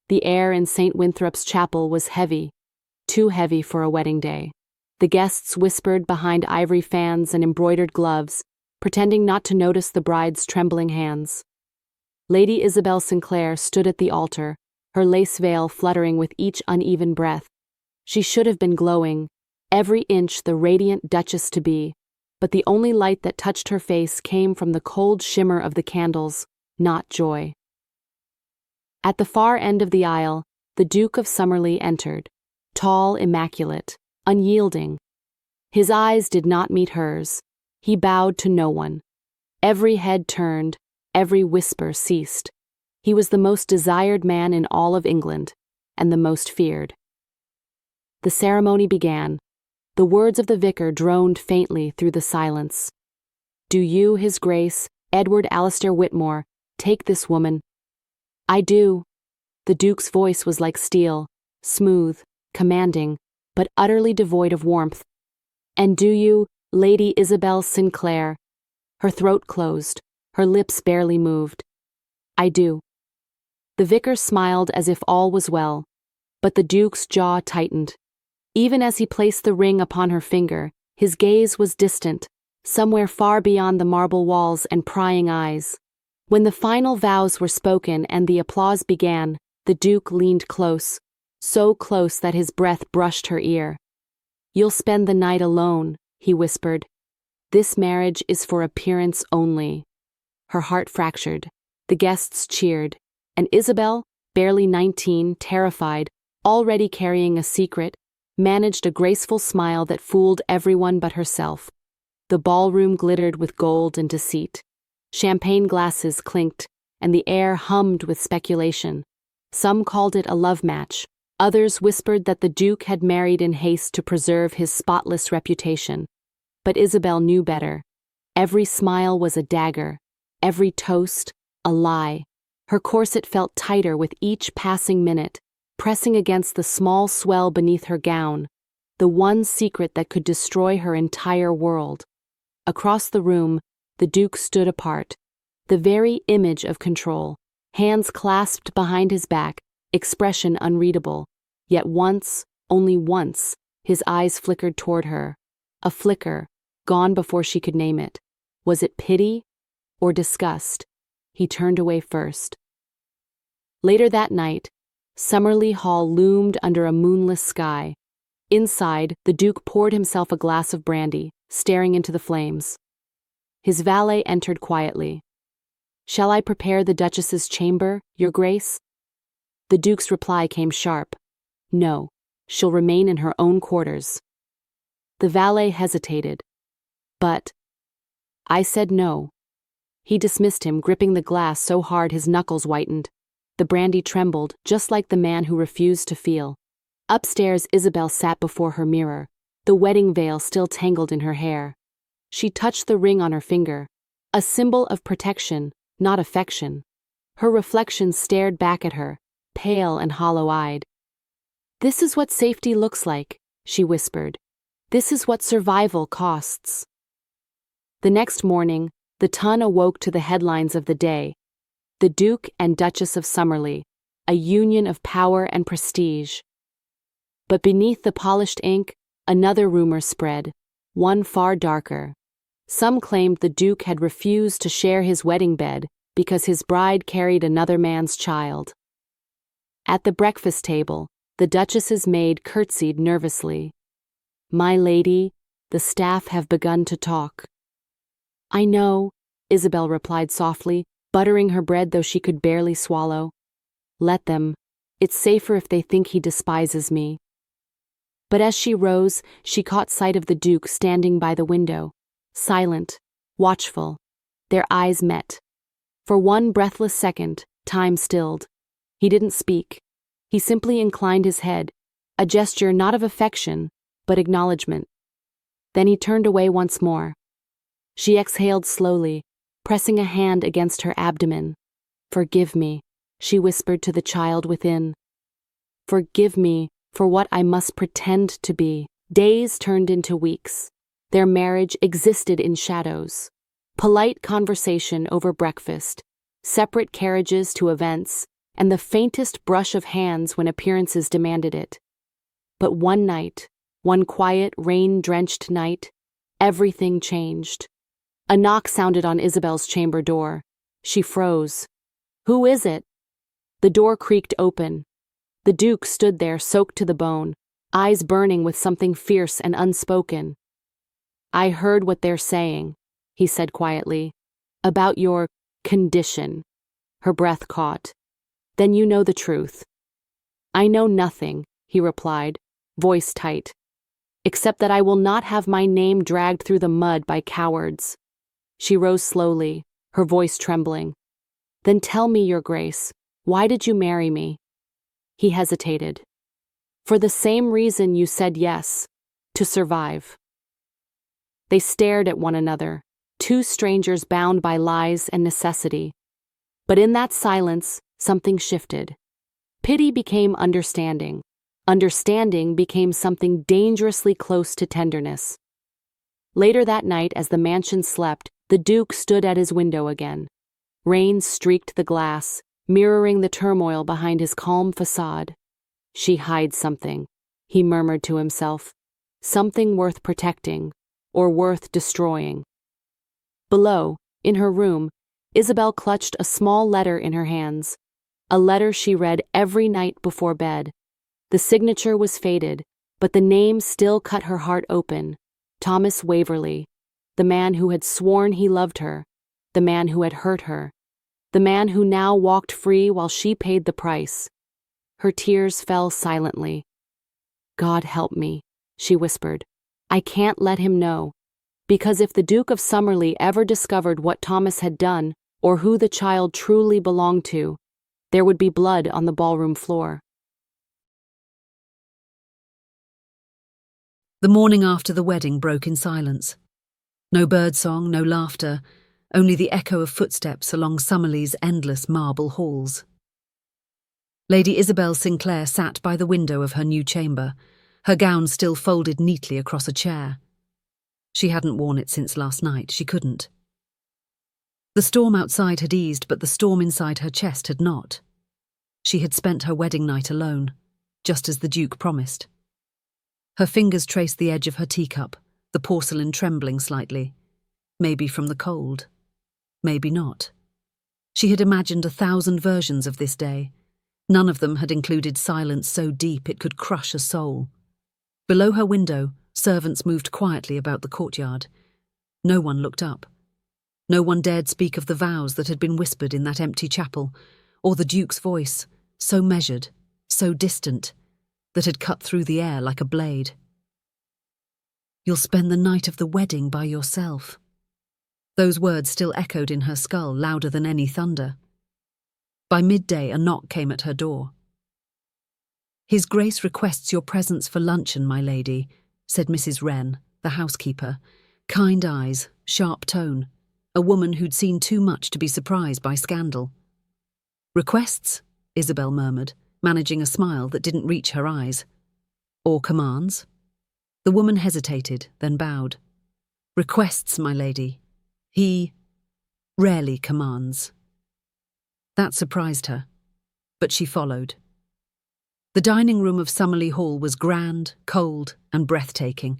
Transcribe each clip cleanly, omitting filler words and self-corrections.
The air in St. Winthrop's chapel was heavy, too heavy for a wedding day. The guests whispered behind ivory fans and embroidered gloves, pretending not to notice the bride's trembling hands. Lady Isabelle Sinclair stood at the altar, her lace veil fluttering with each uneven breath. She should have been glowing, every inch the radiant duchess-to-be, but the only light that touched her face came from the cold shimmer of the candles, not joy. At the far end of the aisle, the Duke of Somerleigh entered, tall, immaculate, unyielding. His eyes did not meet hers. He bowed to no one. Every head turned, every whisper ceased. He was the most desired man in all of England, and the most feared. The ceremony began. The words of the vicar droned faintly through the silence. "Do you, His Grace, Edward Alastair Whitmore, take this woman?" "I do." The Duke's voice was like steel, smooth, commanding, but utterly devoid of warmth. "And do you, Lady Isabelle Sinclair?" Her throat closed, her lips barely moved. "I do." The vicar smiled as if all was well, but the Duke's jaw tightened. Even as he placed the ring upon her finger, his gaze was distant, somewhere far beyond the marble walls and prying eyes. When the final vows were spoken and the applause began, the Duke leaned close, so close that his breath brushed her ear. "You'll spend the night alone," he whispered. "This marriage is for appearance only." Her heart fractured. The guests cheered, and Isabel, barely 19, terrified, already carrying a secret, managed a graceful smile that fooled everyone but herself. The ballroom glittered with gold and deceit. Champagne glasses clinked, and the air hummed with speculation. Some called it a love match. Others whispered that the Duke had married in haste to preserve his spotless reputation. But Isabel knew better. Every smile was a dagger, every toast, a lie. Her corset felt tighter with each passing minute, pressing against the small swell beneath her gown, the one secret that could destroy her entire world. Across the room, the Duke stood apart, the very image of control, hands clasped behind his back, expression unreadable. Yet once, only once, his eyes flickered toward her. A flicker, gone before she could name it. Was it pity or disgust? He turned away first. Later that night, Somerleigh Hall loomed under a moonless sky. Inside, the Duke poured himself a glass of brandy, staring into the flames. His valet entered quietly. "Shall I prepare the Duchess's chamber, Your Grace?" The Duke's reply came sharp. "No, she'll remain in her own quarters." The valet hesitated. "But—" "I said no." He dismissed him, gripping the glass so hard his knuckles whitened. The brandy trembled, just like the man who refused to feel. Upstairs, Isabel sat before her mirror, the wedding veil still tangled in her hair. She touched the ring on her finger, a symbol of protection, not affection. Her reflection stared back at her, pale and hollow-eyed. "This is what safety looks like," she whispered. "This is what survival costs." The next morning, the Ton awoke to the headlines of the day. The Duke and Duchess of Somerleigh, a union of power and prestige. But beneath the polished ink, another rumor spread, one far darker. Some claimed the Duke had refused to share his wedding bed because his bride carried another man's child. At the breakfast table, the Duchess's maid curtsied nervously. "My lady, the staff have begun to talk." "I know," Isabel replied softly, buttering her bread though she could barely swallow. "Let them. It's safer if they think he despises me." But as she rose, she caught sight of the Duke standing by the window, silent, watchful. Their eyes met. For one breathless second, time stilled. He didn't speak. He simply inclined his head, a gesture not of affection, but acknowledgement. Then he turned away once more. She exhaled slowly, pressing a hand against her abdomen. "Forgive me," she whispered to the child within. "Forgive me for what I must pretend to be." Days turned into weeks. Their marriage existed in shadows. Polite conversation over breakfast, separate carriages to events, and the faintest brush of hands when appearances demanded it. But one night, one quiet, rain-drenched night, everything changed. A knock sounded on Isabelle's chamber door. She froze. "Who is it?" The door creaked open. The Duke stood there, soaked to the bone, eyes burning with something fierce and unspoken. "I heard what they're saying," he said quietly. "About your condition." Her breath caught. "Then you know the truth." "I know nothing," he replied, voice tight, "except that I will not have my name dragged through the mud by cowards." She rose slowly, her voice trembling. "Then tell me, Your Grace, why did you marry me?" He hesitated. "For the same reason you said yes, to survive." They stared at one another, two strangers bound by lies and necessity. But in that silence, something shifted. Pity became understanding. Understanding became something dangerously close to tenderness. Later that night, as the mansion slept, the Duke stood at his window again. Rain streaked the glass, mirroring the turmoil behind his calm façade. "She hides something," he murmured to himself. "Something worth protecting, or worth destroying." Below, in her room, Isabelle clutched a small letter in her hands, a letter she read every night before bed. The signature was faded, but the name still cut her heart open. Thomas Waverley, the man who had sworn he loved her, the man who had hurt her, the man who now walked free while she paid the price. Her tears fell silently. "God help me," she whispered. "I can't let him know, because if the Duke of Somerleigh ever discovered what Thomas had done, or who the child truly belonged to, there would be blood on the ballroom floor." The morning after the wedding broke in silence. No birdsong, no laughter, only the echo of footsteps along Somerleigh's endless marble halls. Lady Isabelle Sinclair sat by the window of her new chamber, her gown still folded neatly across a chair. She hadn't worn it since last night, she couldn't. The storm outside had eased, but the storm inside her chest had not. She had spent her wedding night alone, just as the Duke promised. Her fingers traced the edge of her teacup, the porcelain trembling slightly. Maybe from the cold. Maybe not. She had imagined 1,000 versions of this day. None of them had included silence so deep it could crush a soul. Below her window, servants moved quietly about the courtyard. No one looked up. No one dared speak of the vows that had been whispered in that empty chapel, or the Duke's voice, so measured, so distant, that had cut through the air like a blade. "You'll spend the night of the wedding by yourself." Those words still echoed in her skull louder than any thunder. By midday, a knock came at her door. "His Grace requests your presence for luncheon, my lady," said Mrs. Wren, the housekeeper. Kind eyes, sharp tone, a woman who'd seen too much to be surprised by scandal. "Requests?" Isabel murmured, managing a smile that didn't reach her eyes. "Or commands?" The woman hesitated, then bowed. "Requests, my lady. He rarely commands." That surprised her, but she followed. The dining room of Somerleigh Hall was grand, cold, and breathtaking.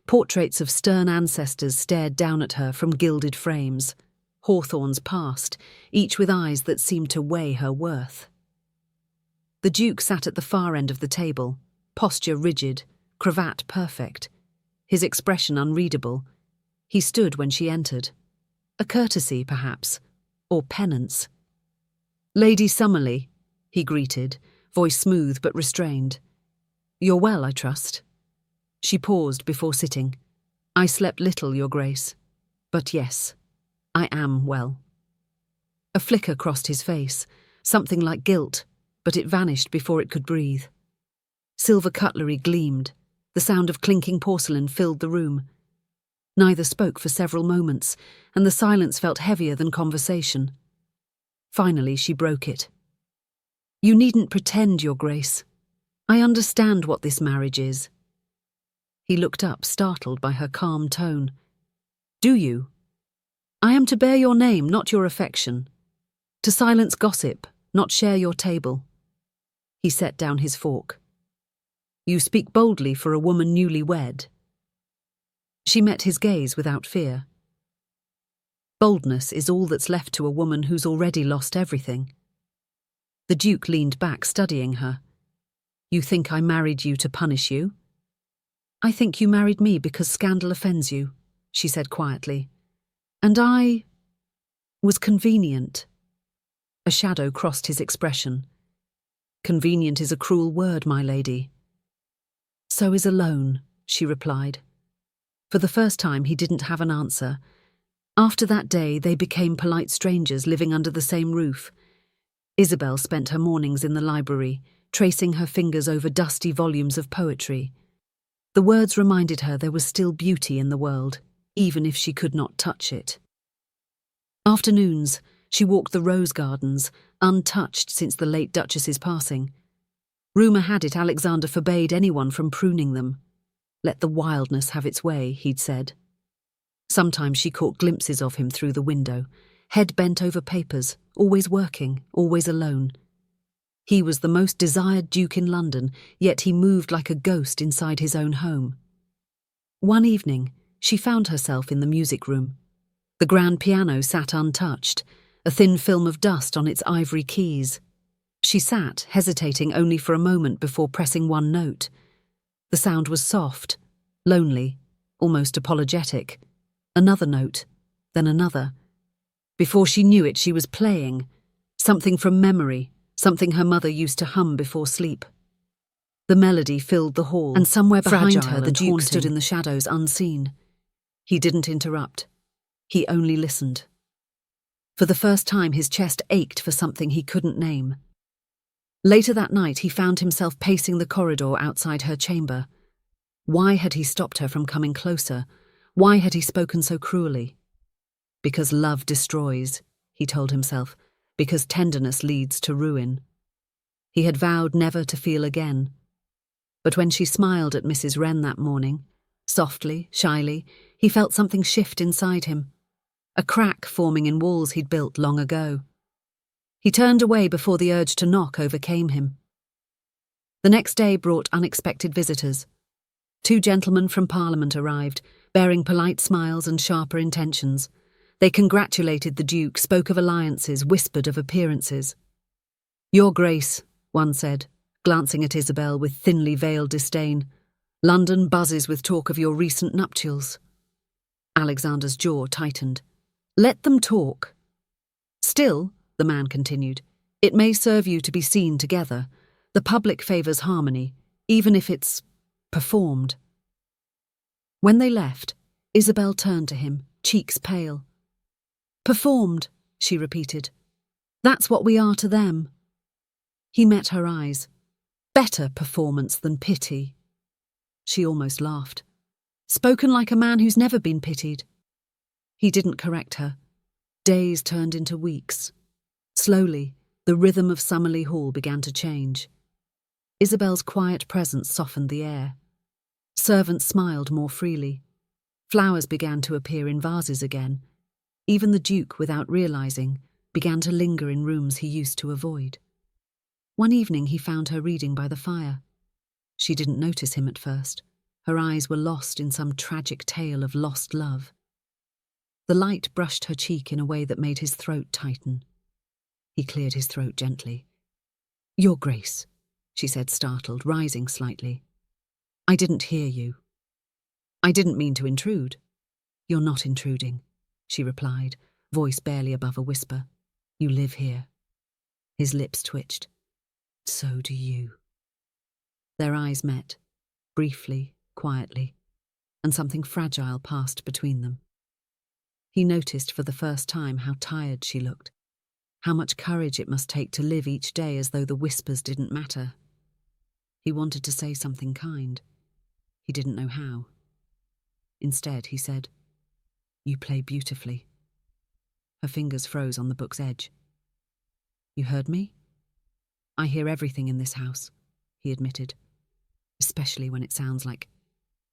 Portraits of stern ancestors stared down at her from gilded frames. Hawthorns passed, each with eyes that seemed to weigh her worth. The Duke sat at the far end of the table, posture rigid, cravat perfect, his expression unreadable. He stood when she entered. A courtesy, perhaps, or penance. "Lady Somerleigh," he greeted, voice smooth but restrained. "You're well, I trust?" She paused before sitting. "I slept little, Your Grace. But yes, I am well." A flicker crossed his face, something like guilt, but it vanished before it could breathe. Silver cutlery gleamed. The sound of clinking porcelain filled the room. Neither spoke for several moments, and the silence felt heavier than conversation. Finally, she broke it. "You needn't pretend, Your Grace. I understand what this marriage is." He looked up, startled by her calm tone. "Do you? I am to bear your name, not your affection. To silence gossip, not share your table." He set down his fork. "You speak boldly for a woman newly wed." She met his gaze without fear. "Boldness is all that's left to a woman who's already lost everything." The Duke leaned back, studying her. "You think I married you to punish you?" "I think you married me because scandal offends you," she said quietly. "And I was convenient." A shadow crossed his expression. "Convenient is a cruel word, my lady." "So is alone," she replied. For the first time, he didn't have an answer. After that day, they became polite strangers living under the same roof. Isabelle spent her mornings in the library, tracing her fingers over dusty volumes of poetry. The words reminded her there was still beauty in the world, even if she could not touch it. Afternoons, she walked the rose gardens, untouched since the late Duchess's passing. Rumour had it Alexander forbade anyone from pruning them. "Let the wildness have its way," he'd said. Sometimes she caught glimpses of him through the window, head bent over papers, always working, always alone. He was the most desired duke in London, yet he moved like a ghost inside his own home. One evening, she found herself in the music room. The grand piano sat untouched, a thin film of dust on its ivory keys. She sat, hesitating only for a moment before pressing one note. The sound was soft, lonely, almost apologetic. Another note, then another. Before she knew it, she was playing. Something from memory, something her mother used to hum before sleep. The melody filled the hall, and somewhere behind her the Duke stood in the shadows unseen. He didn't interrupt. He only listened. For the first time, his chest ached for something he couldn't name. Later that night, he found himself pacing the corridor outside her chamber. Why had he stopped her from coming closer? Why had he spoken so cruelly? "Because love destroys," he told himself, "because tenderness leads to ruin." He had vowed never to feel again. But when she smiled at Mrs. Wren that morning, softly, shyly, he felt something shift inside him, a crack forming in walls he'd built long ago. He turned away before the urge to knock overcame him. The next day brought unexpected visitors. 2 gentlemen from Parliament arrived, bearing polite smiles and sharper intentions. They congratulated the Duke, spoke of alliances, whispered of appearances. "Your Grace," one said, glancing at Isabelle with thinly veiled disdain, "London buzzes with talk of your recent nuptials." Alexander's jaw tightened. "Let them talk." "Still," the man continued, "it may serve you to be seen together. The public favours harmony, even if it's performed." When they left, Isabelle turned to him, cheeks pale. "Performed," she repeated. "That's what we are to them." He met her eyes. "Better performance than pity." She almost laughed. "Spoken like a man who's never been pitied." He didn't correct her. Days turned into weeks. Slowly, the rhythm of Somerleigh Hall began to change. Isabelle's quiet presence softened the air. Servants smiled more freely. Flowers began to appear in vases again. Even the Duke, without realizing, began to linger in rooms he used to avoid. One evening he found her reading by the fire. She didn't notice him at first. Her eyes were lost in some tragic tale of lost love. The light brushed her cheek in a way that made his throat tighten. He cleared his throat gently. "Your Grace," she said, startled, rising slightly. "I didn't hear you." "I didn't mean to intrude." "You're not intruding," she replied, voice barely above a whisper. "You live here." His lips twitched. "So do you." Their eyes met, briefly, quietly, and something fragile passed between them. He noticed for the first time how tired she looked, how much courage it must take to live each day as though the whispers didn't matter. He wanted to say something kind. He didn't know how. Instead, he said, "You play beautifully." Her fingers froze on the book's edge. "You heard me?" "I hear everything in this house," he admitted, "especially when it sounds like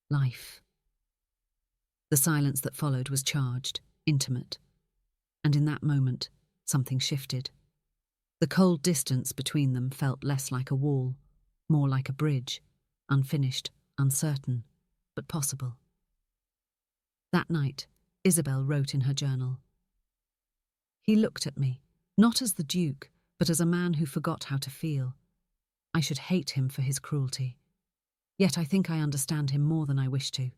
life." The silence that followed was charged, intimate, and in that moment, something shifted. The cold distance between them felt less like a wall, more like a bridge, unfinished, uncertain, but possible. That night, Isabelle wrote in her journal. He looked at me, not as the Duke, but as a man who forgot how to feel. I should hate him for his cruelty. Yet I think I understand him more than I wish to.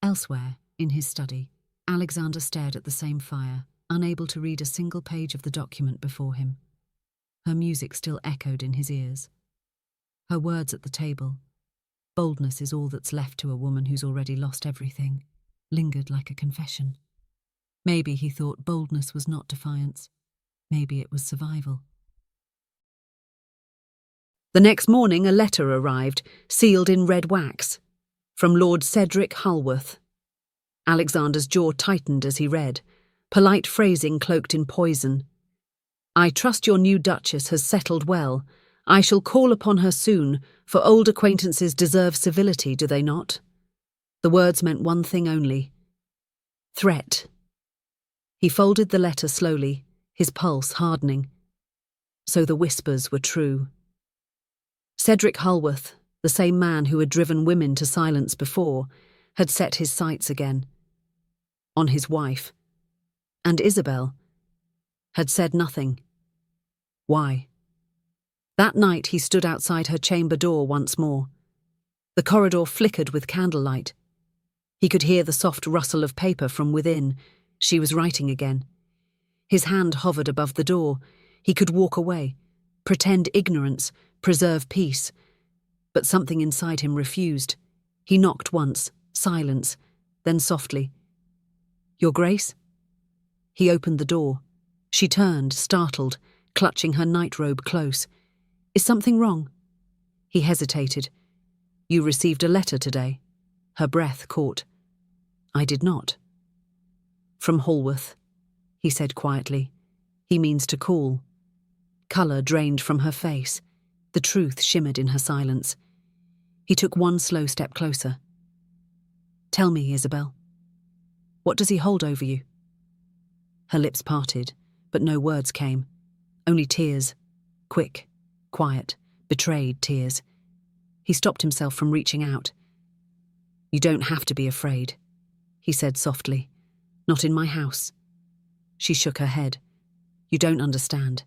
Elsewhere, in his study, Alexander stared at the same fire, unable to read a single page of the document before him. Her music still echoed in his ears. Her words at the table, "Boldness is all that's left to a woman who's already lost everything," lingered like a confession. Maybe he thought boldness was not defiance. Maybe it was survival. The next morning a letter arrived, sealed in red wax, from Lord Cedric Hulworth. Alexander's jaw tightened as he read, polite phrasing cloaked in poison. "I trust your new Duchess has settled well. I shall call upon her soon, for old acquaintances deserve civility, do they not?" The words meant one thing only: threat. He folded the letter slowly, his pulse hardening. So the whispers were true. Cedric Hulworth, the same man who had driven women to silence before, had set his sights again. On his wife. And Isabelle had said nothing. Why? That night he stood outside her chamber door once more. The corridor flickered with candlelight. He could hear the soft rustle of paper from within. She was writing again. His hand hovered above the door. He could walk away, pretend ignorance, preserve peace. But something inside him refused. He knocked once, silence, then softly. "Your Grace?" He opened the door. She turned, startled, clutching her nightrobe close. "Is something wrong?" He hesitated. "You received a letter today." Her breath caught. "I did not." "From Hulworth," he said quietly. "He means to call." Colour drained from her face. The truth shimmered in her silence. He took one slow step closer. "Tell me, Isabelle. What does he hold over you?" Her lips parted, but no words came. Only tears. Quick, quiet, betrayed tears. He stopped himself from reaching out. "You don't have to be afraid," he said softly. "Not in my house." She shook her head. "You don't understand.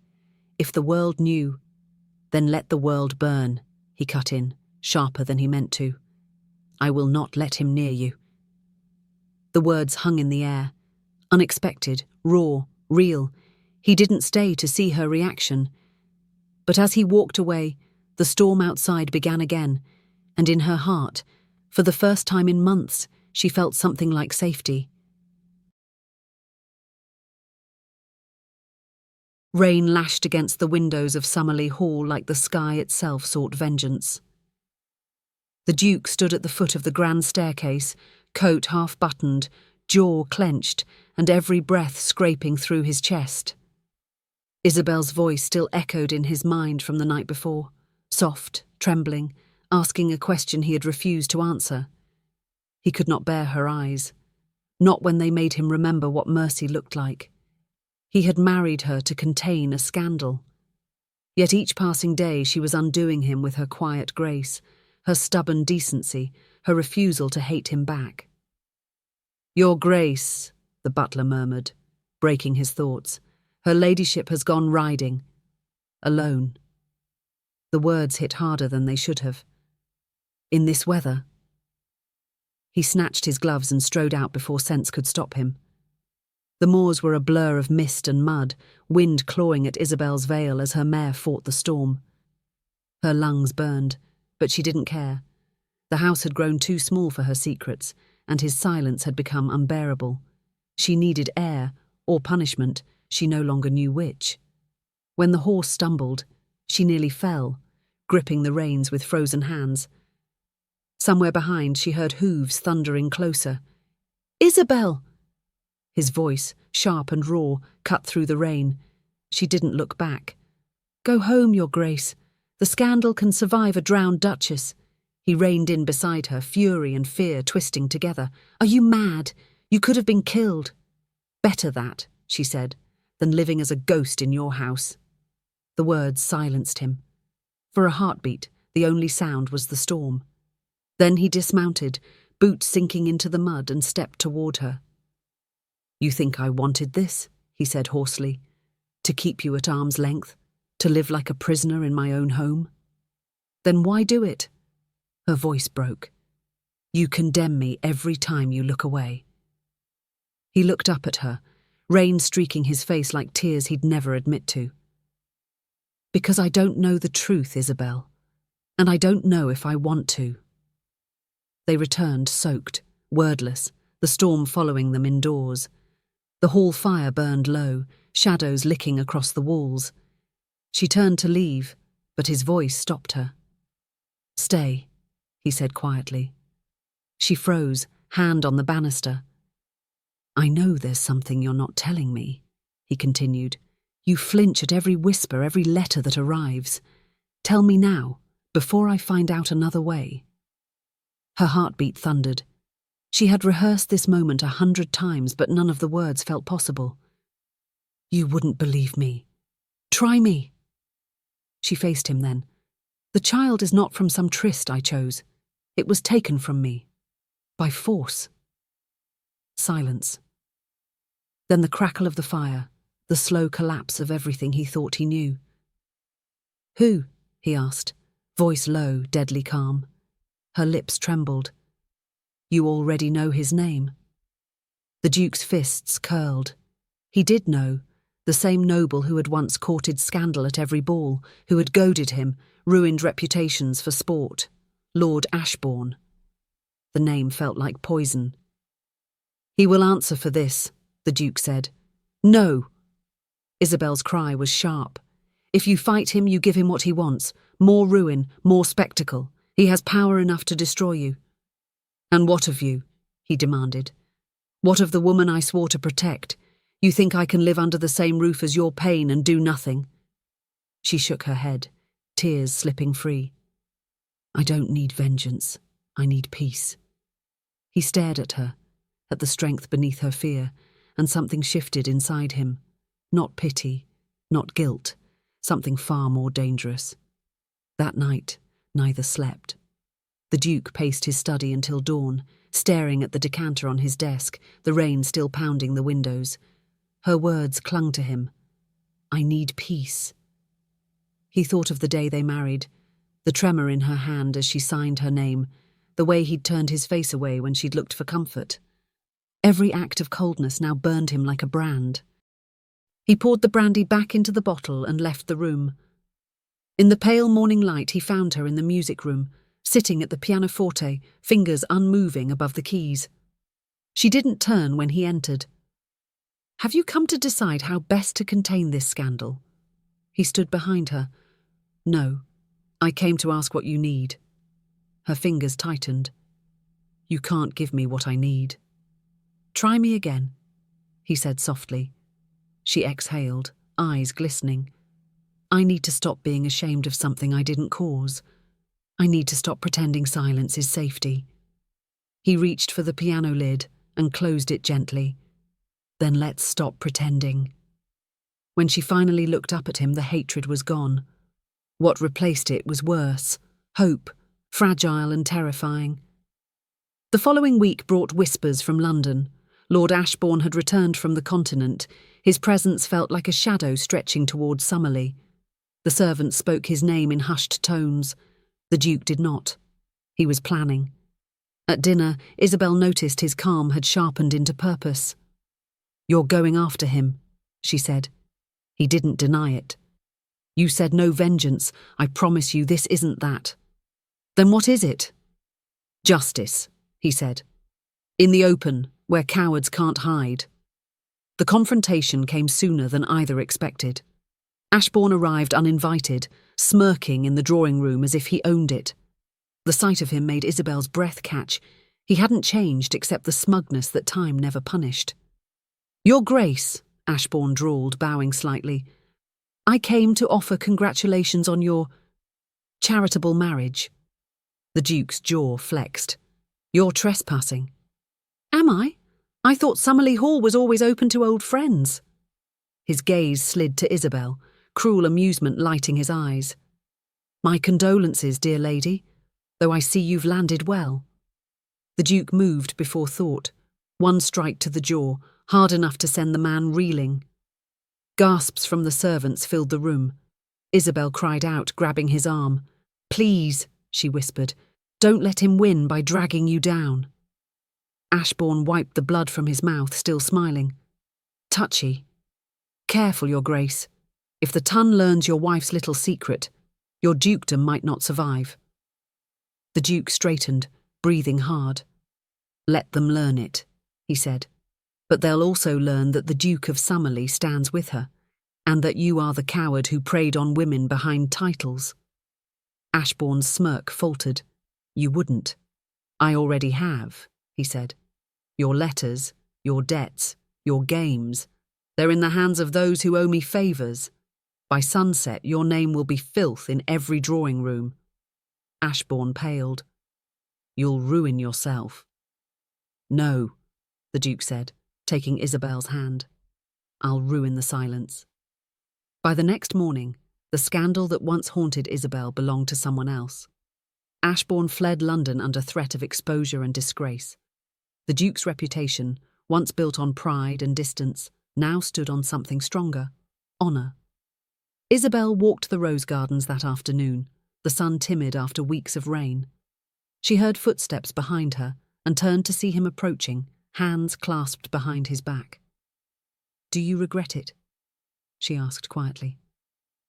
If the world knew—" "Then let the world burn," he cut in, sharper than he meant to. "I will not let him near you." The words hung in the air. Unexpected, raw, real. He didn't stay to see her reaction. But as he walked away, the storm outside began again, and in her heart, for the first time in months, she felt something like safety. Rain lashed against the windows of Somerleigh Hall like the sky itself sought vengeance. The Duke stood at the foot of the grand staircase, coat half-buttoned, jaw clenched, and every breath scraping through his chest. Isabelle's voice still echoed in his mind from the night before, soft, trembling, asking a question he had refused to answer. He could not bear her eyes, not when they made him remember what mercy looked like. He had married her to contain a scandal. Yet each passing day she was undoing him with her quiet grace, her stubborn decency, her refusal to hate him back. "Your Grace," the butler murmured, breaking his thoughts. "Her ladyship has gone riding. Alone." The words hit harder than they should have. "In this weather?" He snatched his gloves and strode out before sense could stop him. The moors were a blur of mist and mud, wind clawing at Isabelle's veil as her mare fought the storm. Her lungs burned, but she didn't care. The house had grown too small for her secrets, and his silence had become unbearable. She needed air, or punishment, she no longer knew which. When the horse stumbled, she nearly fell, gripping the reins with frozen hands. Somewhere behind she heard hooves thundering closer. "Isabelle!" His voice, sharp and raw, cut through the rain. She didn't look back. "Go home, Your Grace. The scandal can survive a drowned duchess." He reined in beside her, fury and fear twisting together. "Are you mad? You could have been killed." "Better that," she said. than living as a ghost in your house." The words silenced him. For a heartbeat, the only sound was the storm. Then he dismounted, boots sinking into the mud, and stepped toward her. "You think I wanted this?" he said hoarsely. "To keep you at arm's length? To live like a prisoner in my own home? Then why do it?" Her voice broke. "You condemn me every time you look away." He looked up at her, rain streaking his face like tears he'd never admit to. "Because I don't know the truth, Isabelle, and I don't know if I want to." They returned soaked, wordless, the storm following them indoors. The hall fire burned low, shadows licking across the walls. She turned to leave, but his voice stopped her. "Stay," he said quietly. She froze, hand on the banister. "I know there's something you're not telling me," he continued. "You flinch at every whisper, every letter that arrives. Tell me now, before I find out another way." Her heartbeat thundered. She had rehearsed this moment 100 times, but none of the words felt possible. "You wouldn't believe me. Try me." She faced him then. "The child is not from some tryst I chose. It was taken from me. By force." Silence. Then the crackle of the fire, the slow collapse of everything he thought he knew. "Who?" he asked, voice low, deadly calm. Her lips trembled. "You already know his name." The Duke's fists curled. He did know, the same noble who had once courted scandal at every ball, who had goaded him, ruined reputations for sport. Lord Ashbourne. The name felt like poison. "He will answer for this," the Duke said. "No!" Isabelle's cry was sharp. "If you fight him, you give him what he wants. More ruin, more spectacle. He has power enough to destroy you." "And what of you?" he demanded. "What of the woman I swore to protect? You think I can live under the same roof as your pain and do nothing?" She shook her head, tears slipping free. "I don't need vengeance. I need peace." He stared at her, at the strength beneath her fear, and something shifted inside him. Not pity, not guilt, something far more dangerous. That night, neither slept. The Duke paced his study until dawn, staring at the decanter on his desk, the rain still pounding the windows. Her words clung to him. "I need peace." He thought of the day they married, the tremor in her hand as she signed her name, the way he'd turned his face away when she'd looked for comfort. Every act of coldness now burned him like a brand. He poured the brandy back into the bottle and left the room. In the pale morning light he found her in the music room, sitting at the pianoforte, fingers unmoving above the keys. She didn't turn when he entered. "Have you come to decide how best to contain this scandal?" He stood behind her. "No, I came to ask what you need." Her fingers tightened. "You can't give me what I need." "Try me again," he said softly. She exhaled, eyes glistening. "I need to stop being ashamed of something I didn't cause. I need to stop pretending silence is safety." He reached for the piano lid and closed it gently. "Then let's stop pretending." When she finally looked up at him, the hatred was gone. What replaced it was worse, hope, fragile and terrifying. The following week brought whispers from London. Lord Ashbourne had returned from the continent. His presence felt like a shadow stretching towards Somerleigh. The servants spoke his name in hushed tones. The Duke did not. He was planning. At dinner, Isabelle noticed his calm had sharpened into purpose. "You're going after him," she said. He didn't deny it. "You said no vengeance. I promise you this isn't that." "Then what is it?" "Justice," he said. "In the open, where cowards can't hide." The confrontation came sooner than either expected. Ashbourne arrived uninvited, smirking in the drawing room as if he owned it. The sight of him made Isabelle's breath catch. He hadn't changed except the smugness that time never punished. "Your Grace," Ashbourne drawled, bowing slightly, "I came to offer congratulations on your charitable marriage." The Duke's jaw flexed. "You're trespassing." "Am I? I thought Somerleigh Hall was always open to old friends." His gaze slid to Isabelle, cruel amusement lighting his eyes. "My condolences, dear lady, though I see you've landed well." The Duke moved before thought, one strike to the jaw, hard enough to send the man reeling. Gasps from the servants filled the room. Isabelle cried out, grabbing his arm. "Please," she whispered, "don't let him win by dragging you down." Ashbourne wiped the blood from his mouth, still smiling. "Touchy. Careful, Your Grace. If the ton learns your wife's little secret, your dukedom might not survive." The Duke straightened, breathing hard. "Let them learn it," he said. "But they'll also learn that the Duke of Somerleigh stands with her, and that you are the coward who preyed on women behind titles." Ashbourne's smirk faltered. "You wouldn't." "I already have," he said. "Your letters, your debts, your games, they're in the hands of those who owe me favours. By sunset, your name will be filth in every drawing room." Ashbourne paled. "You'll ruin yourself." "No," the Duke said, taking Isabelle's hand. "I'll ruin the silence." By the next morning, the scandal that once haunted Isabelle belonged to someone else. Ashbourne fled London under threat of exposure and disgrace. The Duke's reputation, once built on pride and distance, now stood on something stronger: honour. Isabelle walked the rose gardens that afternoon, the sun timid after weeks of rain. She heard footsteps behind her and turned to see him approaching, hands clasped behind his back. "Do you regret it?" she asked quietly.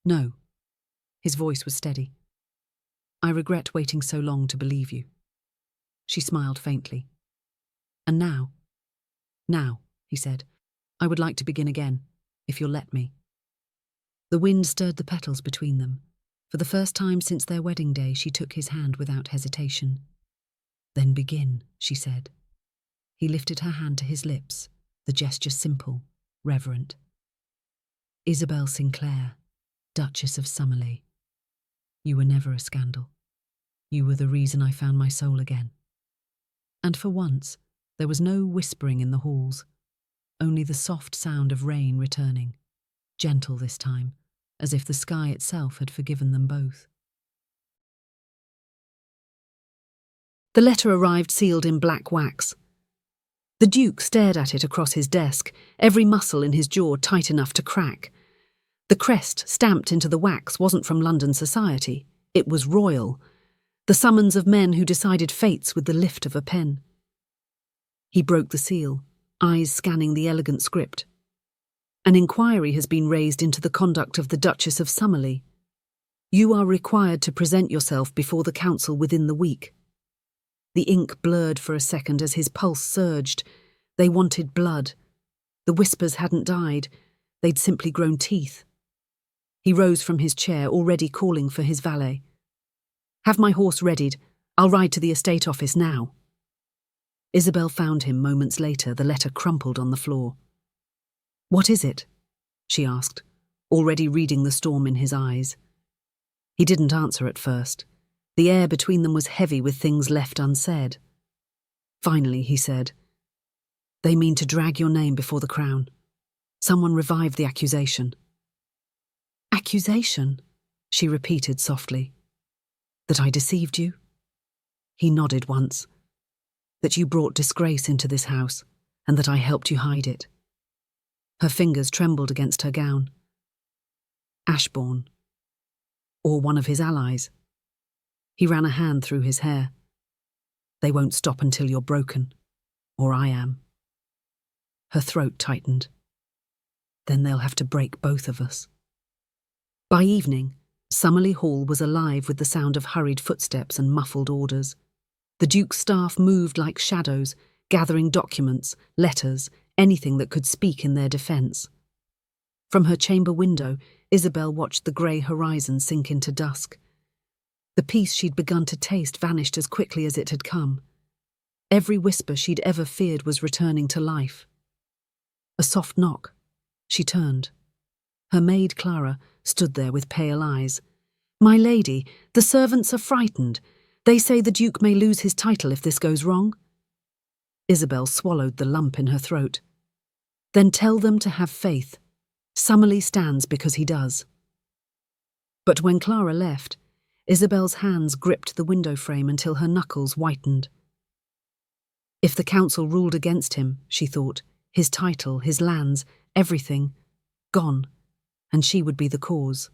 "No." His voice was steady. "I regret waiting so long to believe you." She smiled faintly. "And now?" "Now," he said, "I would like to begin again, if you'll let me." The wind stirred the petals between them. For the first time since their wedding day, she took his hand without hesitation. "Then begin," she said. He lifted her hand to his lips, the gesture simple, reverent. "Isabelle Sinclair, Duchess of Somerleigh. You were never a scandal. You were the reason I found my soul again." And for once, there was no whispering in the halls, only the soft sound of rain returning, gentle this time, as if the sky itself had forgiven them both. The letter arrived sealed in black wax. The Duke stared at it across his desk, every muscle in his jaw tight enough to crack. The crest stamped into the wax wasn't from London society. It was royal, the summons of men who decided fates with the lift of a pen. He broke the seal, eyes scanning the elegant script. "An inquiry has been raised into the conduct of the Duchess of Somerleigh. You are required to present yourself before the council within the week." The ink blurred for a second as his pulse surged. They wanted blood. The whispers hadn't died. They'd simply grown teeth. He rose from his chair, already calling for his valet. "Have my horse readied. I'll ride to the estate office now." Isabelle found him moments later, the letter crumpled on the floor. "What is it?" she asked, already reading the storm in his eyes. He didn't answer at first. The air between them was heavy with things left unsaid. Finally, he said, "They mean to drag your name before the crown. Someone revived the accusation." "Accusation?" she repeated softly. "That I deceived you?" He nodded once. "That you brought disgrace into this house, and that I helped you hide it." Her fingers trembled against her gown. "Ashbourne. Or one of his allies." He ran a hand through his hair. "They won't stop until you're broken. Or I am." Her throat tightened. "Then they'll have to break both of us." By evening, Somerleigh Hall was alive with the sound of hurried footsteps and muffled orders. The Duke's staff moved like shadows, gathering documents, letters, anything that could speak in their defence. From her chamber window, Isabelle watched the grey horizon sink into dusk. The peace she'd begun to taste vanished as quickly as it had come. Every whisper she'd ever feared was returning to life. A soft knock. She turned. Her maid, Clara, stood there with pale eyes. "My lady, the servants are frightened. They say the Duke may lose his title if this goes wrong." Isabelle swallowed the lump in her throat. "Then tell them to have faith. Somerleigh stands because he does. But when Clara left, Isabel's hands gripped the window frame until her knuckles whitened. If the council ruled against him, she thought, his title, his lands, everything, gone, and she would be the cause.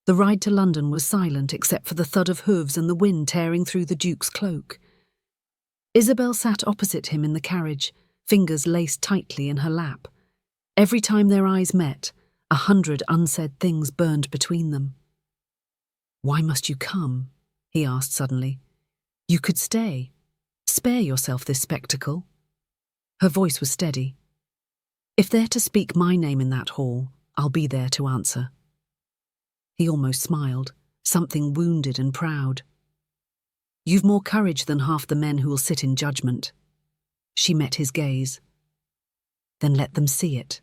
The ride to London was silent except for the thud of hooves and the wind tearing through the Duke's cloak. Isabelle sat opposite him in the carriage, fingers laced tightly in her lap. Every time their eyes met, 100 unsaid things burned between them. "Why must you come?" he asked suddenly. "You could stay. Spare yourself this spectacle." Her voice was steady. "If they're to speak my name in that hall, I'll be there to answer." He almost smiled, something wounded and proud. "You've more courage than half the men who will sit in judgment." She met his gaze. "Then let them see it."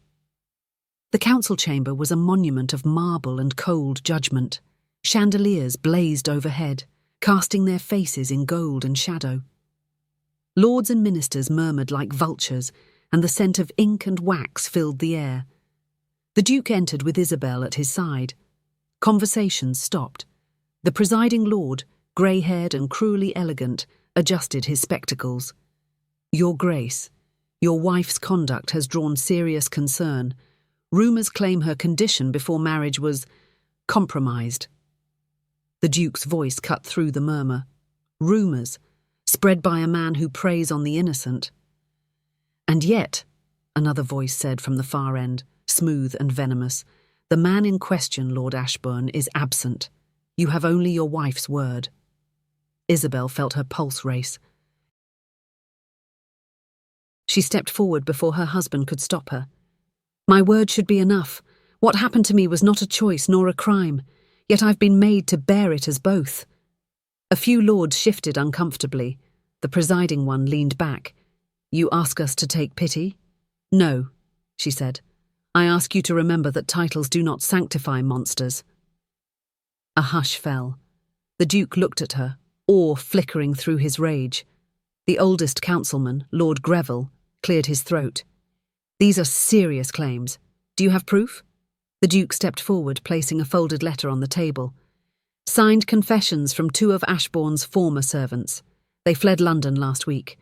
The council chamber was a monument of marble and cold judgment. Chandeliers blazed overhead, casting their faces in gold and shadow. Lords and ministers murmured like vultures, and the scent of ink and wax filled the air. The Duke entered with Isabelle at his side. Conversations stopped. The presiding lord, grey-haired and cruelly elegant, adjusted his spectacles. "Your Grace, your wife's conduct has drawn serious concern. Rumours claim her condition before marriage was compromised." The Duke's voice cut through the murmur. Rumours, spread by a man who preys on the innocent. "And yet," another voice said from the far end, smooth and venomous, "the man in question, Lord Ashbourne, is absent. You have only your wife's word." Isabelle felt her pulse race. She stepped forward before her husband could stop her. "My word should be enough. What happened to me was not a choice nor a crime, yet I've been made to bear it as both." A few lords shifted uncomfortably. The presiding one leaned back. "You ask us to take pity?" "No," she said. "I ask you to remember that titles do not sanctify monsters." A hush fell. The Duke looked at her, awe flickering through his rage. The oldest councilman, Lord Greville, cleared his throat. "These are serious claims. Do you have proof?" The Duke stepped forward, placing a folded letter on the table. "Signed confessions from 2 of Ashbourne's former servants. They fled London last week.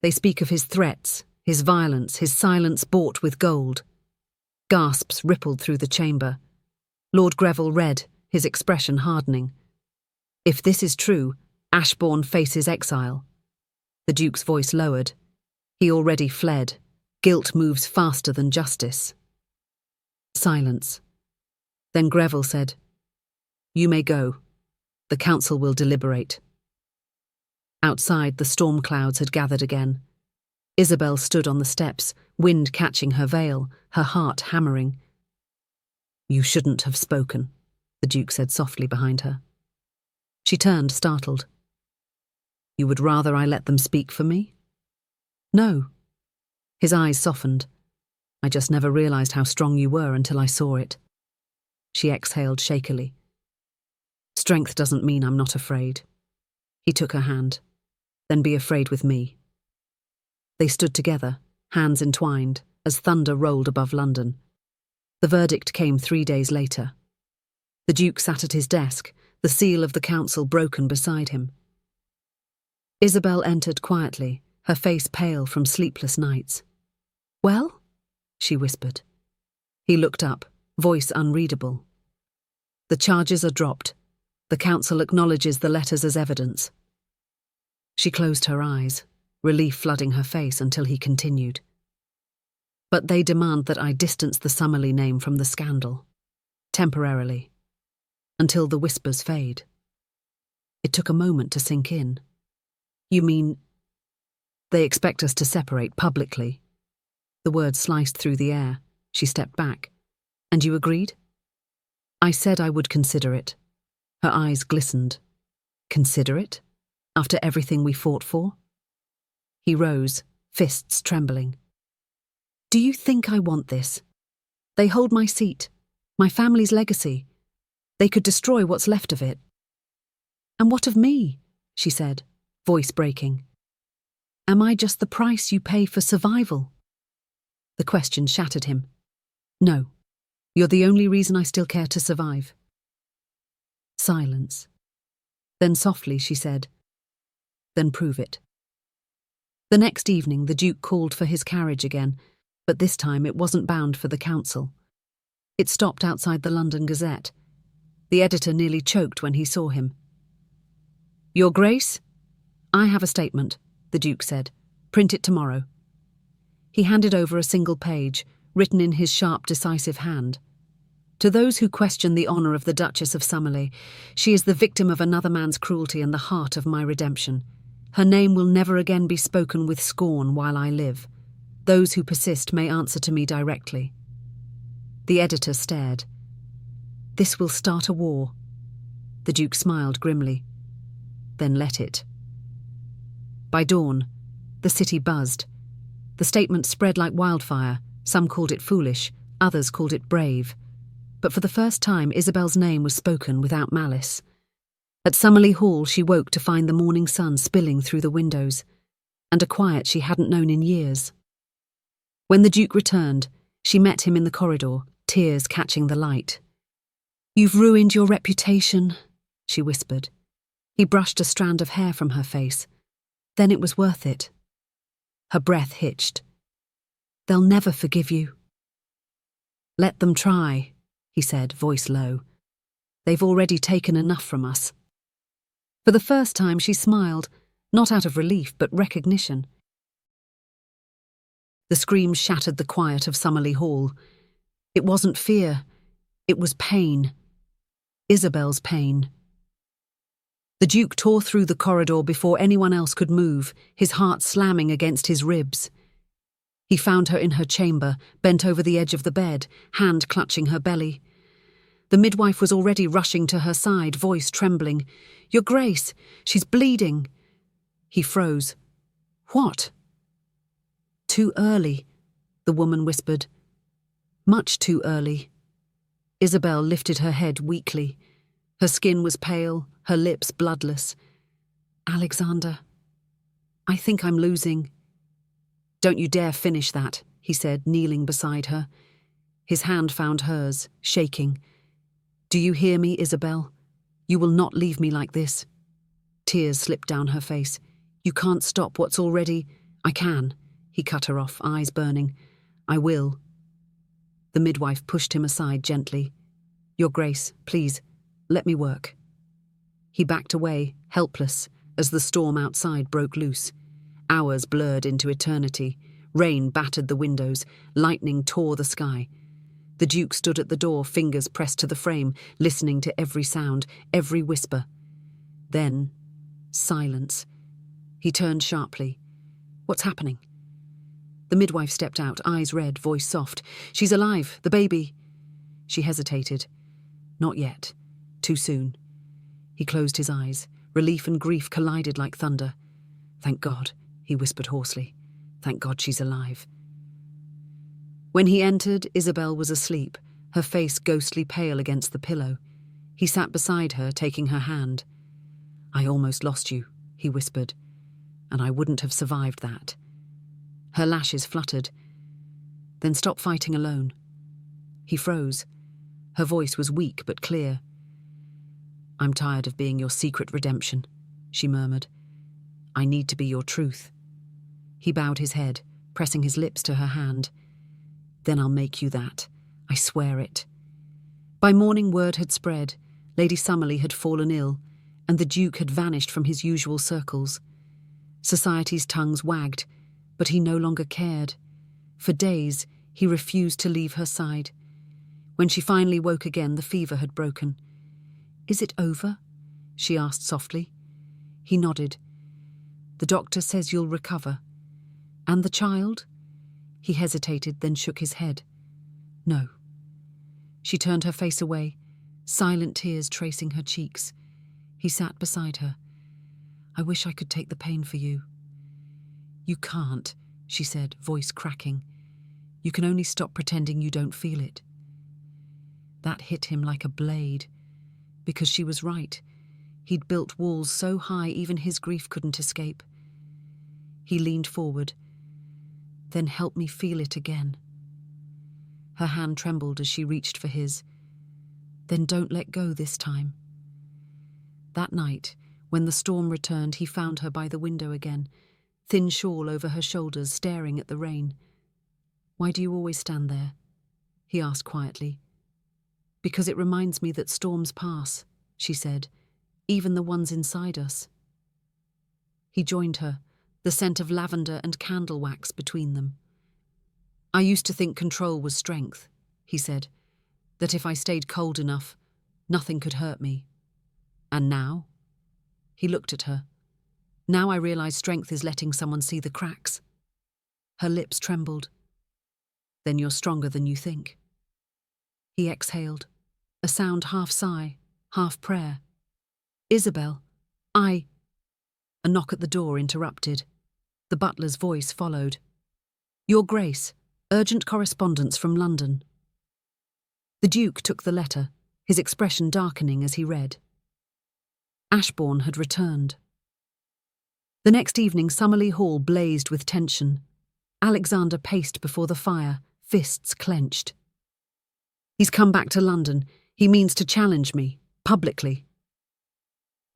They speak of his threats, his violence, his silence bought with gold." Gasps rippled through the chamber. Lord Greville read, his expression hardening. "If this is true, Ashbourne faces exile." The Duke's voice lowered. "He already fled. Guilt moves faster than justice." Silence. Then Greville said, "You may go. The council will deliberate." Outside, the storm clouds had gathered again. Isabelle stood on the steps, wind catching her veil, her heart hammering. "You shouldn't have spoken," the Duke said softly behind her. She turned, startled. "You would rather I let them speak for me?" "No." His eyes softened. "I just never realised how strong you were until I saw it." She exhaled shakily. "Strength doesn't mean I'm not afraid." He took her hand. "Then be afraid with me." They stood together, hands entwined, as thunder rolled above London. The verdict came 3 days later. The Duke sat at his desk, the seal of the council broken beside him. Isabelle entered quietly, her face pale from sleepless nights. "Well?" she whispered. He looked up, voice unreadable. "The charges are dropped. The council acknowledges the letters as evidence." She closed her eyes, relief flooding her face until he continued. "But they demand that I distance the Somerleigh name from the scandal. Temporarily. Until the whispers fade." It took a moment to sink in. "You mean—" "They expect us to separate publicly." The words sliced through the air. She stepped back. "And you agreed?" "I said I would consider it." Her eyes glistened. "Consider it? After everything we fought for?" He rose, fists trembling. "Do you think I want this? They hold my seat, my family's legacy. They could destroy what's left of it." "And what of me?" she said, voice breaking. "Am I just the price you pay for survival?" The question shattered him. No, you're the only reason I still care to survive. Silence. Then softly she said, "Then prove it." The next evening the Duke called for his carriage again, but this time it wasn't bound for the council. It stopped outside the London Gazette. The editor nearly choked when he saw him. "Your Grace, I have a statement," the Duke said. "Print it tomorrow." He handed over a single page, written in his sharp, decisive hand. "To those who question the honour of the Duchess of Somerleigh, she is the victim of another man's cruelty and the heart of my redemption. Her name will never again be spoken with scorn while I live. Those who persist may answer to me directly." The editor stared. "This will start a war." The Duke smiled grimly. "Then let it." By dawn, the city buzzed. The statement spread like wildfire. Some called it foolish, others called it brave. But for the first time, Isabelle's name was spoken without malice. At Somerleigh Hall, she woke to find the morning sun spilling through the windows, and a quiet she hadn't known in years. When the Duke returned, she met him in the corridor, tears catching the light. "You've ruined your reputation," she whispered. He brushed a strand of hair from her face. "Then it was worth it." Her breath hitched. "They'll never forgive you." "Let them try," he said, voice low. "They've already taken enough from us." For the first time she smiled, not out of relief but recognition. The screams shattered the quiet of Somerleigh Hall. It wasn't fear, it was pain. Isabelle's pain. The Duke tore through the corridor before anyone else could move, his heart slamming against his ribs. He found her in her chamber, bent over the edge of the bed, hand clutching her belly. The midwife was already rushing to her side, voice trembling. "Your Grace, she's bleeding." He froze. "What?" "Too early," the woman whispered. "Much too early." Isabelle lifted her head weakly. Her skin was pale, her lips bloodless. "Alexander, I think I'm losing." "Don't you dare finish that," he said, kneeling beside her. His hand found hers, shaking. "Do you hear me, Isabelle? You will not leave me like this." Tears slipped down her face. "You can't stop what's already—" "I can," he cut her off, eyes burning. "I will." The midwife pushed him aside gently. "Your Grace, please, let me work." He backed away, helpless, as the storm outside broke loose. Hours blurred into eternity. Rain battered the windows. Lightning tore the sky. The Duke stood at the door, fingers pressed to the frame, listening to every sound, every whisper. Then, silence. He turned sharply. "What's happening?" The midwife stepped out, eyes red, voice soft. "She's alive, the baby." She hesitated. "Not yet. Too soon." He closed his eyes. Relief and grief collided like thunder. "Thank God," he whispered hoarsely. "Thank God she's alive." When he entered, Isabelle was asleep, her face ghostly pale against the pillow. He sat beside her, taking her hand. "I almost lost you," he whispered, "and I wouldn't have survived that." Her lashes fluttered. "Then stop fighting alone." He froze. Her voice was weak but clear. "I'm tired of being your secret redemption," she murmured. "I need to be your truth." He bowed his head, pressing his lips to her hand. "Then I'll make you that. I swear it." By morning word had spread. Lady Somerleigh had fallen ill, and the Duke had vanished from his usual circles. Society's tongues wagged, but he no longer cared. For days, he refused to leave her side. When she finally woke again, the fever had broken. "Is it over?" she asked softly. He nodded. "The doctor says you'll recover." "And the child?" He hesitated, then shook his head. "No." She turned her face away, silent tears tracing her cheeks. He sat beside her. "I wish I could take the pain for you." "You can't," she said, voice cracking. "You can only stop pretending you don't feel it." That hit him like a blade, because she was right. He'd built walls so high even his grief couldn't escape. He leaned forward. "Then help me feel it again." Her hand trembled as she reached for his. "Then don't let go this time." That night, when the storm returned, he found her by the window again, thin shawl over her shoulders, staring at the rain. "Why do you always stand there?" he asked quietly. "Because it reminds me that storms pass," she said, "even the ones inside us." He joined her, the scent of lavender and candle wax between them. "I used to think control was strength," he said, "that if I stayed cold enough, nothing could hurt me. And now?" He looked at her. "Now I realize strength is letting someone see the cracks." Her lips trembled. "Then you're stronger than you think." He exhaled, a sound half sigh, half prayer. "Isabelle, I—" A knock at the door interrupted. The butler's voice followed. "Your Grace, urgent correspondence from London." The Duke took the letter, his expression darkening as he read. Ashbourne had returned. The next evening, Somerleigh Hall blazed with tension. Alexander paced before the fire, fists clenched. "He's come back to London. He means to challenge me, publicly."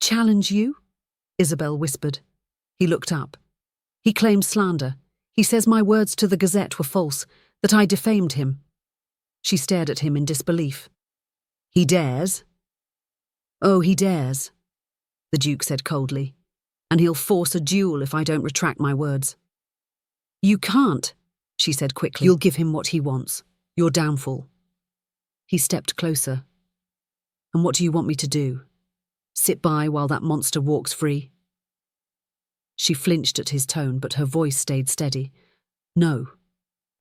"Challenge you?" Isabelle whispered. He looked up. "He claims slander. He says my words to the Gazette were false, that I defamed him." She stared at him in disbelief. "He dares?" "Oh, he dares," the Duke said coldly. "And he'll force a duel if I don't retract my words." "You can't," she said quickly. "You'll give him what he wants. Your downfall." He stepped closer. "And what do you want me to do? Sit by while that monster walks free?" She flinched at his tone, but her voice stayed steady. "No.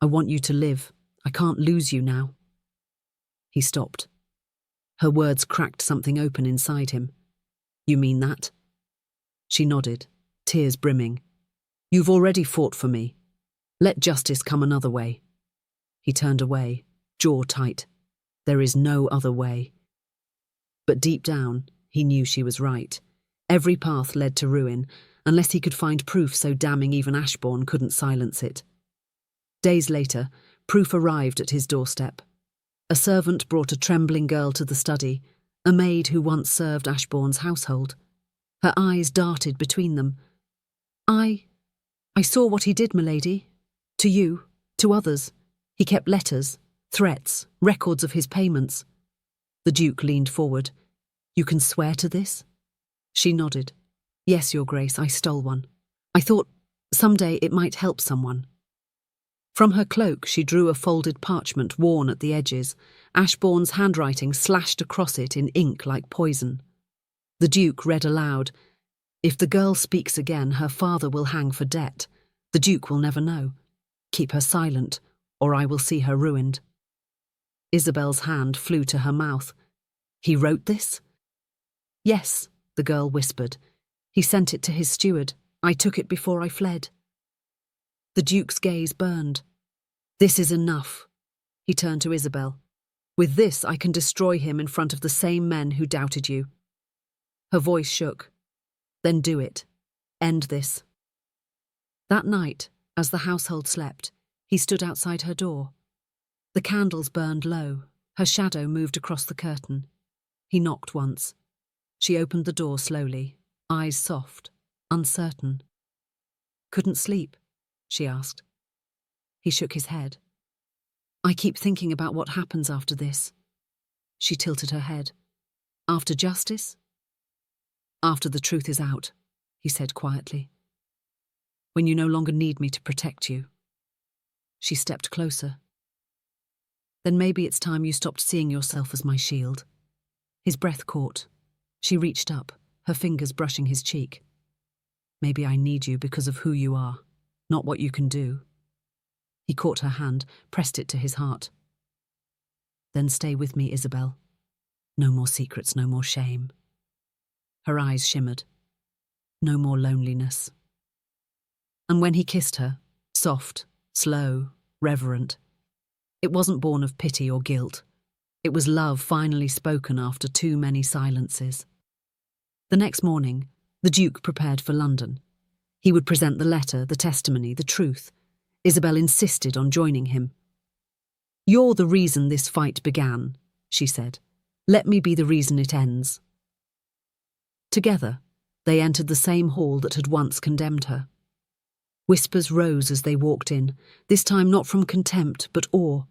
I want you to live. I can't lose you now." He stopped. Her words cracked something open inside him. "You mean that?" She nodded, tears brimming. "You've already fought for me. Let justice come another way." He turned away, jaw tight. There is no other way. But deep down, he knew she was right. Every path led to ruin, unless he could find proof so damning even Ashbourne couldn't silence it. Days later, proof arrived at his doorstep. A servant brought a trembling girl to the study, a maid who once served Ashbourne's household. Her eyes darted between them. I saw what he did, milady. To you, to others. He kept letters, threats, records of his payments." The Duke leaned forward. "You can swear to this?" She nodded. "Yes, Your Grace, I stole one. I thought someday it might help someone." From her cloak she drew a folded parchment worn at the edges. Ashbourne's handwriting slashed across it in ink like poison. The Duke read aloud. "If the girl speaks again, her father will hang for debt. The Duke will never know. Keep her silent, or I will see her ruined." Isabelle's hand flew to her mouth. "He wrote this?" "Yes," the girl whispered. "He sent it to his steward. I took it before I fled." The Duke's gaze burned. "This is enough." He turned to Isabelle. "With this I can destroy him in front of the same men who doubted you." Her voice shook. "Then do it. End this." That night, as the household slept, he stood outside her door. The candles burned low. Her shadow moved across the curtain. He knocked once. She opened the door slowly, eyes soft, uncertain. "Couldn't sleep?" she asked. He shook his head. "I keep thinking about what happens after this." She tilted her head. "After justice?" "After the truth is out," he said quietly. "When you no longer need me to protect you." She stepped closer. "Then maybe it's time you stopped seeing yourself as my shield." His breath caught. She reached up, her fingers brushing his cheek. "Maybe I need you because of who you are, not what you can do." He caught her hand, pressed it to his heart. "Then stay with me, Isabelle. No more secrets, no more shame." Her eyes shimmered. "No more loneliness." And when he kissed her, soft, slow, reverent, it wasn't born of pity or guilt. It was love finally spoken after too many silences. The next morning, the Duke prepared for London. He would present the letter, the testimony, the truth. Isabelle insisted on joining him. "You're the reason this fight began," she said. "Let me be the reason it ends." Together, they entered the same hall that had once condemned her. Whispers rose as they walked in, this time not from contempt but awe.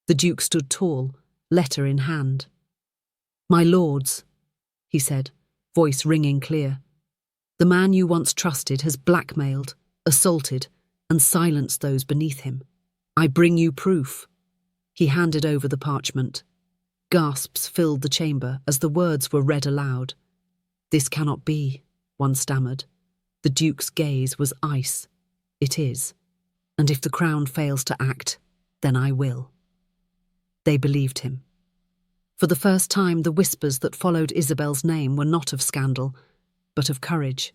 The Duke stood tall, letter in hand. "My lords," he said, voice ringing clear, "the man you once trusted has blackmailed, assaulted, and silenced those beneath him. I bring you proof." He handed over the parchment. Gasps filled the chamber as the words were read aloud. "This cannot be," one stammered. The Duke's gaze was ice. "It is. And if the crown fails to act, then I will." They believed him. For the first time, the whispers that followed Isabel's name were not of scandal, but of courage.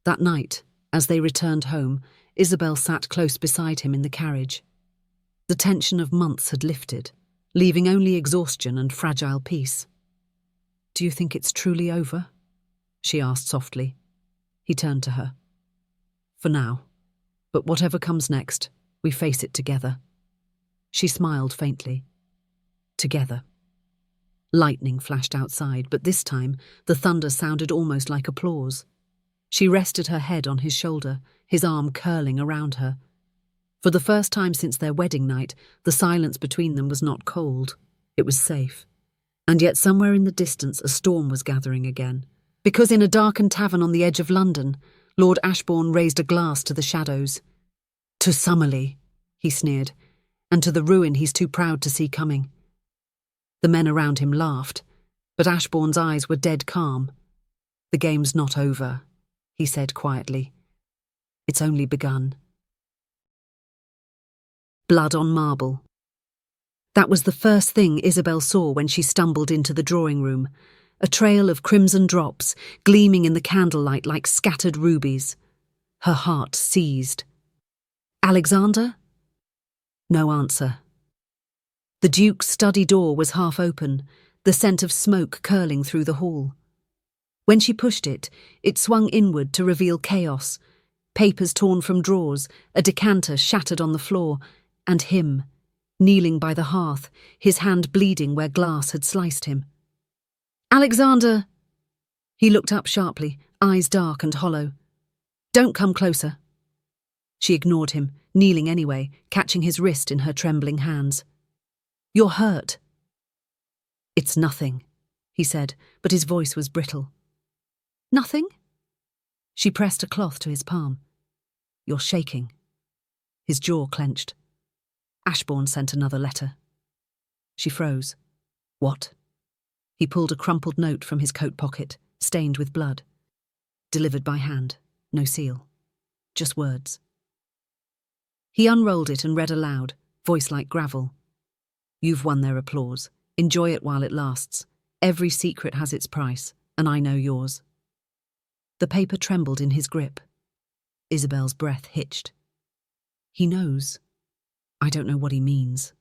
That night, as they returned home, Isabelle sat close beside him in the carriage. The tension of months had lifted, leaving only exhaustion and fragile peace. "Do you think it's truly over?" she asked softly. He turned to her. "For now. But whatever comes next, we face it together." She smiled faintly. Together. Lightning flashed outside, but this time the thunder sounded almost like applause. She rested her head on his shoulder, his arm curling around her. For the first time since their wedding night, the silence between them was not cold. It was safe. And yet somewhere in the distance a storm was gathering again. Because in a darkened tavern on the edge of London, Lord Ashbourne raised a glass to the shadows. "To Somerleigh," he sneered, "and to the ruin he's too proud to see coming." The men around him laughed, but Ashbourne's eyes were dead calm. "The game's not over," he said quietly. "It's only begun." Blood on marble. That was the first thing Isabelle saw when she stumbled into the drawing room, a trail of crimson drops gleaming in the candlelight like scattered rubies. Her heart seized. "Alexander?" No answer. The Duke's study door was half open, the scent of smoke curling through the hall. When she pushed it, it swung inward to reveal chaos, papers torn from drawers, a decanter shattered on the floor, and him, kneeling by the hearth, his hand bleeding where glass had sliced him. "Alexander!" He looked up sharply, eyes dark and hollow. "Don't come closer." She ignored him, kneeling anyway, catching his wrist in her trembling hands. "You're hurt." "It's nothing," he said, but his voice was brittle. "Nothing?" She pressed a cloth to his palm. "You're shaking." His jaw clenched. "Ashbourne sent another letter." She froze. "What?" He pulled a crumpled note from his coat pocket, stained with blood. "Delivered by hand, no seal. Just words." He unrolled it and read aloud, voice like gravel. "You've won their applause. Enjoy it while it lasts. Every secret has its price, and I know yours." The paper trembled in his grip. Isabelle's breath hitched. "He knows." "I don't know what he means,"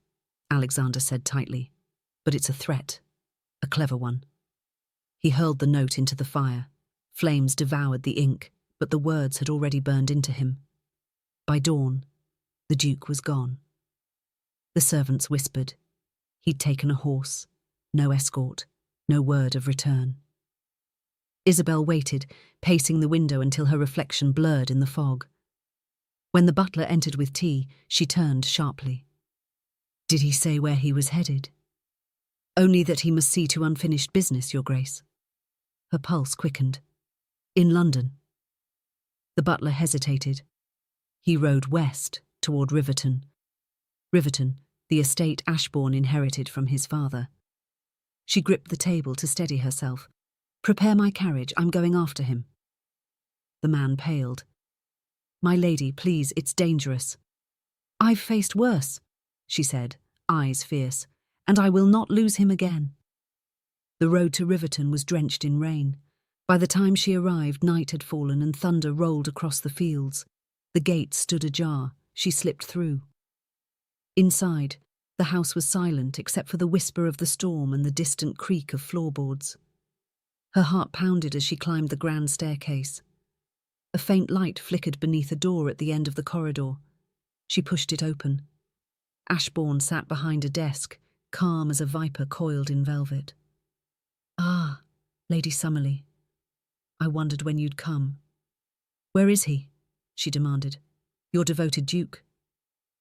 Alexander said tightly. "But it's a threat. A clever one." He hurled the note into the fire. Flames devoured the ink, but the words had already burned into him. By dawn, the Duke was gone. The servants whispered. He'd taken a horse. No escort, no word of return. Isabelle waited, pacing the window until her reflection blurred in the fog. When the butler entered with tea, she turned sharply. "Did he say where he was headed?" "Only that he must see to unfinished business, Your Grace." Her pulse quickened. "In London." The butler hesitated. "He rode west, toward Riverton." Riverton, the estate Ashbourne inherited from his father. She gripped the table to steady herself. "Prepare my carriage, I'm going after him." The man paled. "My lady, please, it's dangerous." "I've faced worse," she said, eyes fierce, "and I will not lose him again." The road to Riverton was drenched in rain. By the time she arrived, night had fallen and thunder rolled across the fields. The gate stood ajar. She slipped through. Inside, the house was silent except for the whisper of the storm and the distant creak of floorboards. Her heart pounded as she climbed the grand staircase. A faint light flickered beneath a door at the end of the corridor. She pushed it open. Ashbourne sat behind a desk, calm as a viper coiled in velvet. "Ah, Lady Somerleigh. I wondered when you'd come." "Where is he?" she demanded. "Your devoted Duke."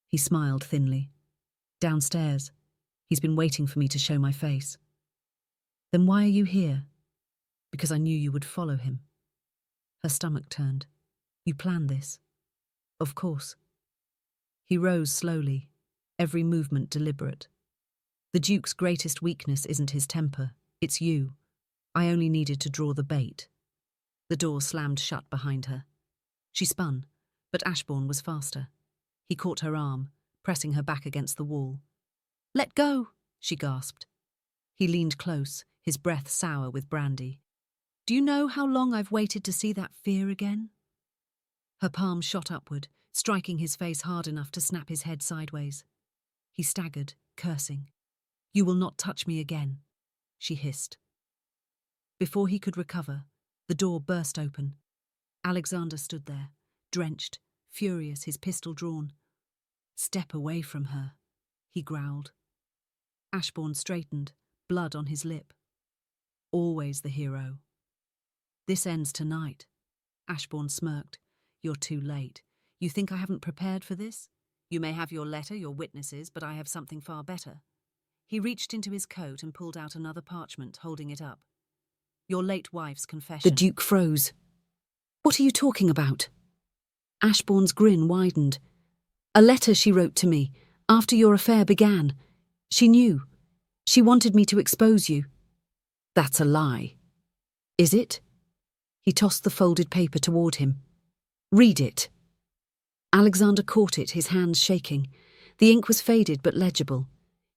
He smiled thinly. "Downstairs. He's been waiting for me to show my face." "Then why are you here?" "Because I knew you would follow him." Her stomach turned. "You planned this?" "Of course." He rose slowly, every movement deliberate. "The Duke's greatest weakness isn't his temper, it's you. I only needed to draw the bait." The door slammed shut behind her. She spun, but Ashbourne was faster. He caught her arm, pressing her back against the wall. "Let go," she gasped. He leaned close, his breath sour with brandy. "Do you know how long I've waited to see that fear again?" Her palm shot upward, striking his face hard enough to snap his head sideways. He staggered, cursing. "You will not touch me again," she hissed. Before he could recover, the door burst open. Alexander stood there, drenched, furious, his pistol drawn. "Step away from her," he growled. Ashbourne straightened, blood on his lip. "Always the hero." "This ends tonight." Ashbourne smirked. "You're too late. You think I haven't prepared for this? You may have your letter, your witnesses, but I have something far better." He reached into his coat and pulled out another parchment, holding it up. "Your late wife's confession." The Duke froze. "What are you talking about?" Ashbourne's grin widened. "A letter she wrote to me, after your affair began. She knew. She wanted me to expose you." "That's a lie." "Is it?" He tossed the folded paper toward him. "Read it." Alexander caught it, his hands shaking. The ink was faded but legible.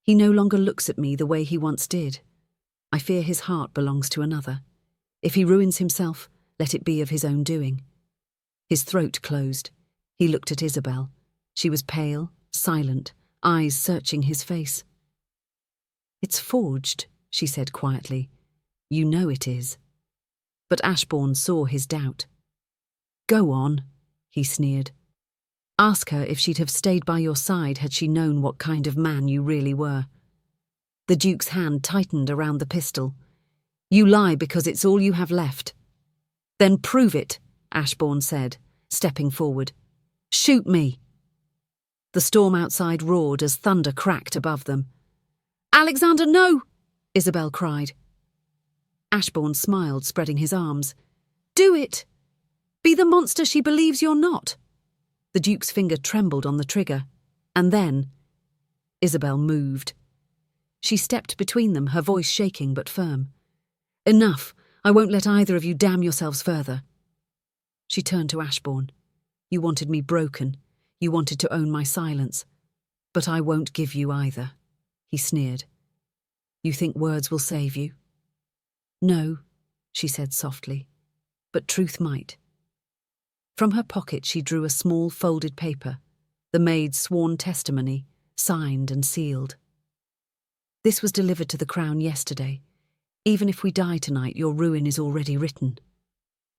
"He no longer looks at me the way he once did. I fear his heart belongs to another. If he ruins himself, let it be of his own doing." His throat closed. He looked at Isabelle. She was pale, silent, eyes searching his face. "It's forged," she said quietly. "You know it is." But Ashbourne saw his doubt. "Go on," he sneered. "Ask her if she'd have stayed by your side had she known what kind of man you really were." The Duke's hand tightened around the pistol. "You lie because it's all you have left." "Then prove it," Ashbourne said, stepping forward. "Shoot me." The storm outside roared as thunder cracked above them. "Alexander, no!" Isabelle cried. Ashbourne smiled, spreading his arms. "Do it! Be the monster she believes you're not." The Duke's finger trembled on the trigger, and then Isabelle moved. She stepped between them, her voice shaking but firm. "Enough! I won't let either of you damn yourselves further." She turned to Ashbourne. "You wanted me broken. You wanted to own my silence. But I won't give you either," he sneered. "You think words will save you?" "No," she said softly, "but truth might." From her pocket she drew a small folded paper, the maid's sworn testimony, signed and sealed. "This was delivered to the Crown yesterday. Even if we die tonight, your ruin is already written."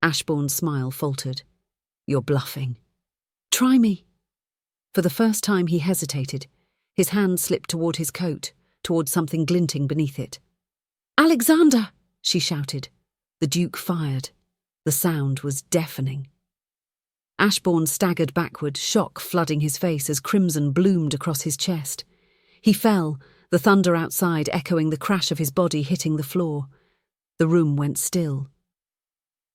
Ashbourne's smile faltered. "You're bluffing." "Try me." For the first time he hesitated. His hand slipped toward his coat, toward something glinting beneath it. "Alexander!" she shouted. The Duke fired. The sound was deafening. Ashbourne staggered backward, shock flooding his face as crimson bloomed across his chest. He fell, the thunder outside echoing the crash of his body hitting the floor. The room went still.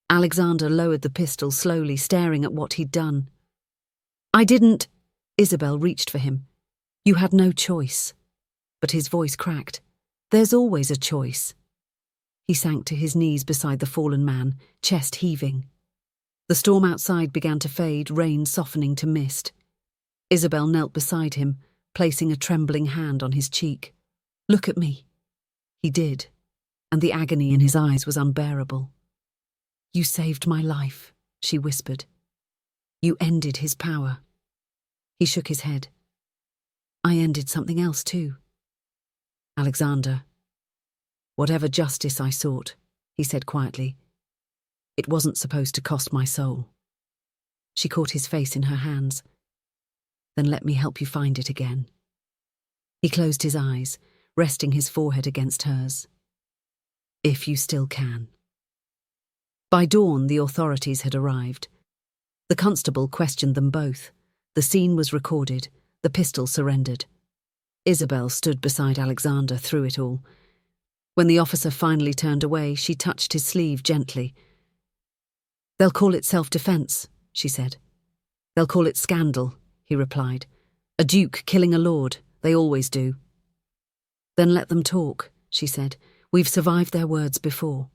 Alexander lowered the pistol slowly, staring at what he'd done. "I didn't—" Isabelle reached for him. "You had no choice." But his voice cracked. "There's always a choice." He sank to his knees beside the fallen man, chest heaving. The storm outside began to fade, rain softening to mist. Isabelle knelt beside him, placing a trembling hand on his cheek. "Look at me." He did, and the agony in his eyes was unbearable. "You saved my life," she whispered. "You ended his power." He shook his head. "I ended something else too." "Alexander, whatever justice I sought," he said quietly, "it wasn't supposed to cost my soul." She caught his face in her hands. "Then let me help you find it again." He closed his eyes, resting his forehead against hers. If you still can. By dawn, the authorities had arrived. The constable questioned them both. The scene was recorded. The pistol surrendered. Isabelle stood beside Alexander through it all. When the officer finally turned away, she touched his sleeve gently. "They'll call it self-defense," she said. "They'll call it scandal," he replied. "A duke killing a lord. They always do." "Then let them talk," she said. "We've survived their words before."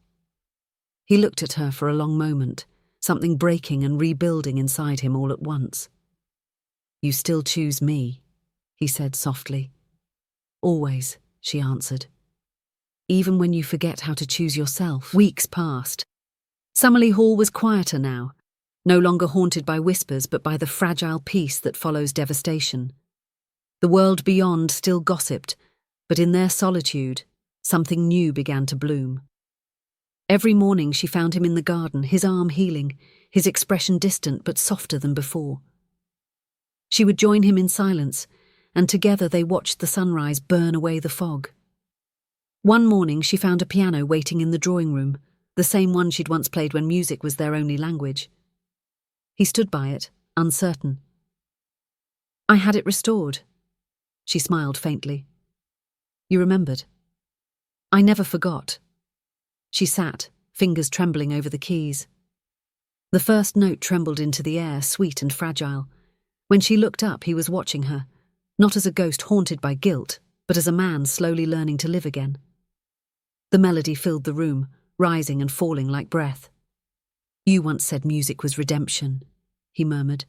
He looked at her for a long moment, something breaking and rebuilding inside him all at once. "You still choose me," he said softly. "Always," she answered. "Even when you forget how to choose yourself." Weeks passed. Somerleigh Hall was quieter now, no longer haunted by whispers but by the fragile peace that follows devastation. The world beyond still gossiped, but in their solitude, something new began to bloom. Every morning she found him in the garden, his arm healing, his expression distant but softer than before. She would join him in silence, and together they watched the sunrise burn away the fog. One morning she found a piano waiting in the drawing room, the same one she'd once played when music was their only language. He stood by it, uncertain. "I had it restored." She smiled faintly. "You remembered?" "I never forgot." She sat, fingers trembling over the keys. The first note trembled into the air, sweet and fragile. When she looked up, he was watching her, not as a ghost haunted by guilt, but as a man slowly learning to live again. The melody filled the room, rising and falling like breath. "You once said music was redemption," he murmured.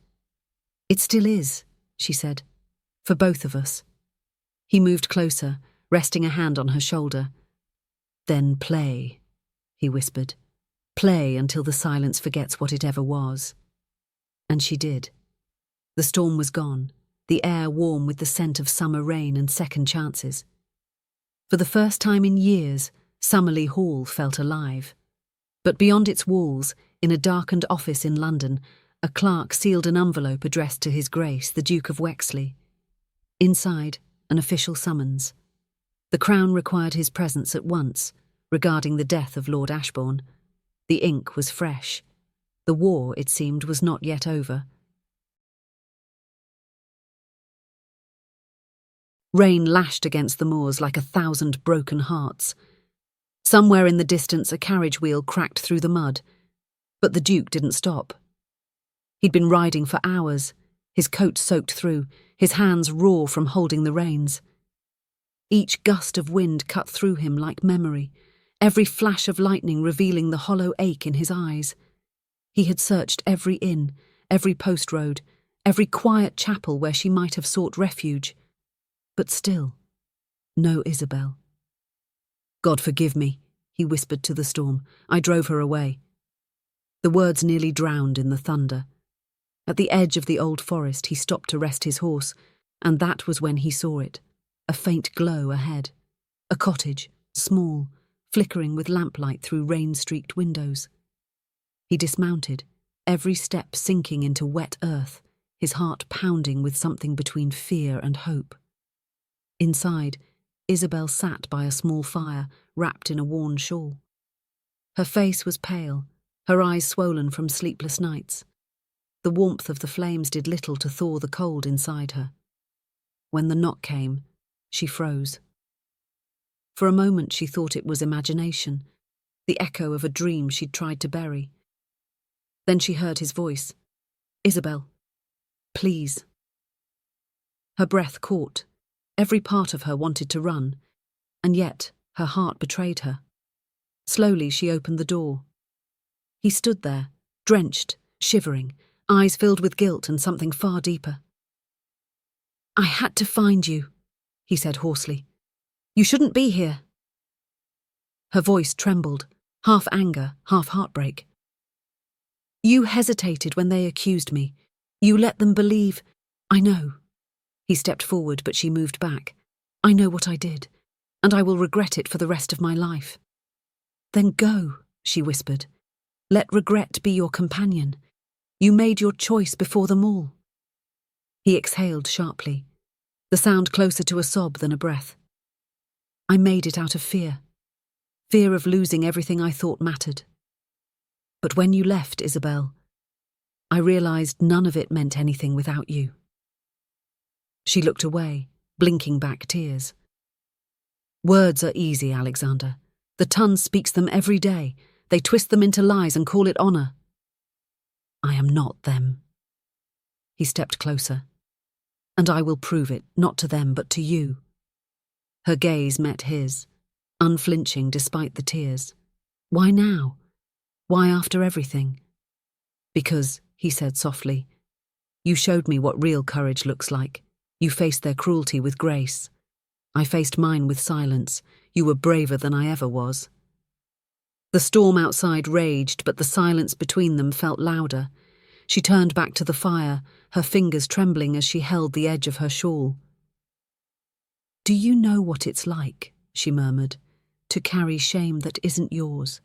"It still is," she said, "for both of us." He moved closer, resting a hand on her shoulder. "Then play," he whispered. "Play until the silence forgets what it ever was." And she did. The storm was gone, the air warm with the scent of summer rain and second chances. For the first time in years, Somerleigh Hall felt alive. But beyond its walls, in a darkened office in London, a clerk sealed an envelope addressed to His Grace, the Duke of Wexley. Inside, an official summons. The Crown required his presence at once, regarding the death of Lord Ashbourne. The ink was fresh. The war, it seemed, was not yet over. Rain lashed against the moors like 1,000 broken hearts. Somewhere in the distance, a carriage wheel cracked through the mud, but the Duke didn't stop. He'd been riding for hours, his coat soaked through, his hands raw from holding the reins. Each gust of wind cut through him like memory, every flash of lightning revealing the hollow ache in his eyes. He had searched every inn, every post road, every quiet chapel where she might have sought refuge. But still, no Isabelle. "God forgive me," he whispered to the storm. "I drove her away." The words nearly drowned in the thunder. At the edge of the old forest, he stopped to rest his horse, and that was when he saw it, a faint glow ahead. A cottage, small, flickering with lamplight through rain-streaked windows. He dismounted, every step sinking into wet earth, his heart pounding with something between fear and hope. Inside, Isabelle sat by a small fire, wrapped in a worn shawl. Her face was pale, her eyes swollen from sleepless nights. The warmth of the flames did little to thaw the cold inside her. When the knock came, she froze. For a moment she thought it was imagination, the echo of a dream she'd tried to bury. Then she heard his voice. "Isabelle, please." Her breath caught. Every part of her wanted to run, and yet her heart betrayed her. Slowly she opened the door. He stood there, drenched, shivering, eyes filled with guilt and something far deeper. "I had to find you," he said hoarsely. "You shouldn't be here." Her voice trembled, half anger, half heartbreak. "You hesitated when they accused me. You let them believe—" "I know." He stepped forward, but she moved back. "I know what I did, and I will regret it for the rest of my life." "Then go," she whispered. "Let regret be your companion. You made your choice before them all." He exhaled sharply. the sound closer to a sob than a breath. I made it out of fear. Fear of losing everything I thought mattered. But when you left, Isabelle, I realized none of it meant anything without you. She looked away, blinking back tears. Words are easy, Alexander. The tongue speaks them every day. They twist them into lies and call it honor. I am not them. He stepped closer. And I will prove it, not to them, but to you. Her gaze met his, unflinching despite the tears. Why now? Why after everything? Because, he said softly, you showed me what real courage looks like. You faced their cruelty with grace. I faced mine with silence. You were braver than I ever was. The storm outside raged, but the silence between them felt louder. She turned back to the fire, her fingers trembling as she held the edge of her shawl. Do you know what it's like, she murmured, to carry shame that isn't yours?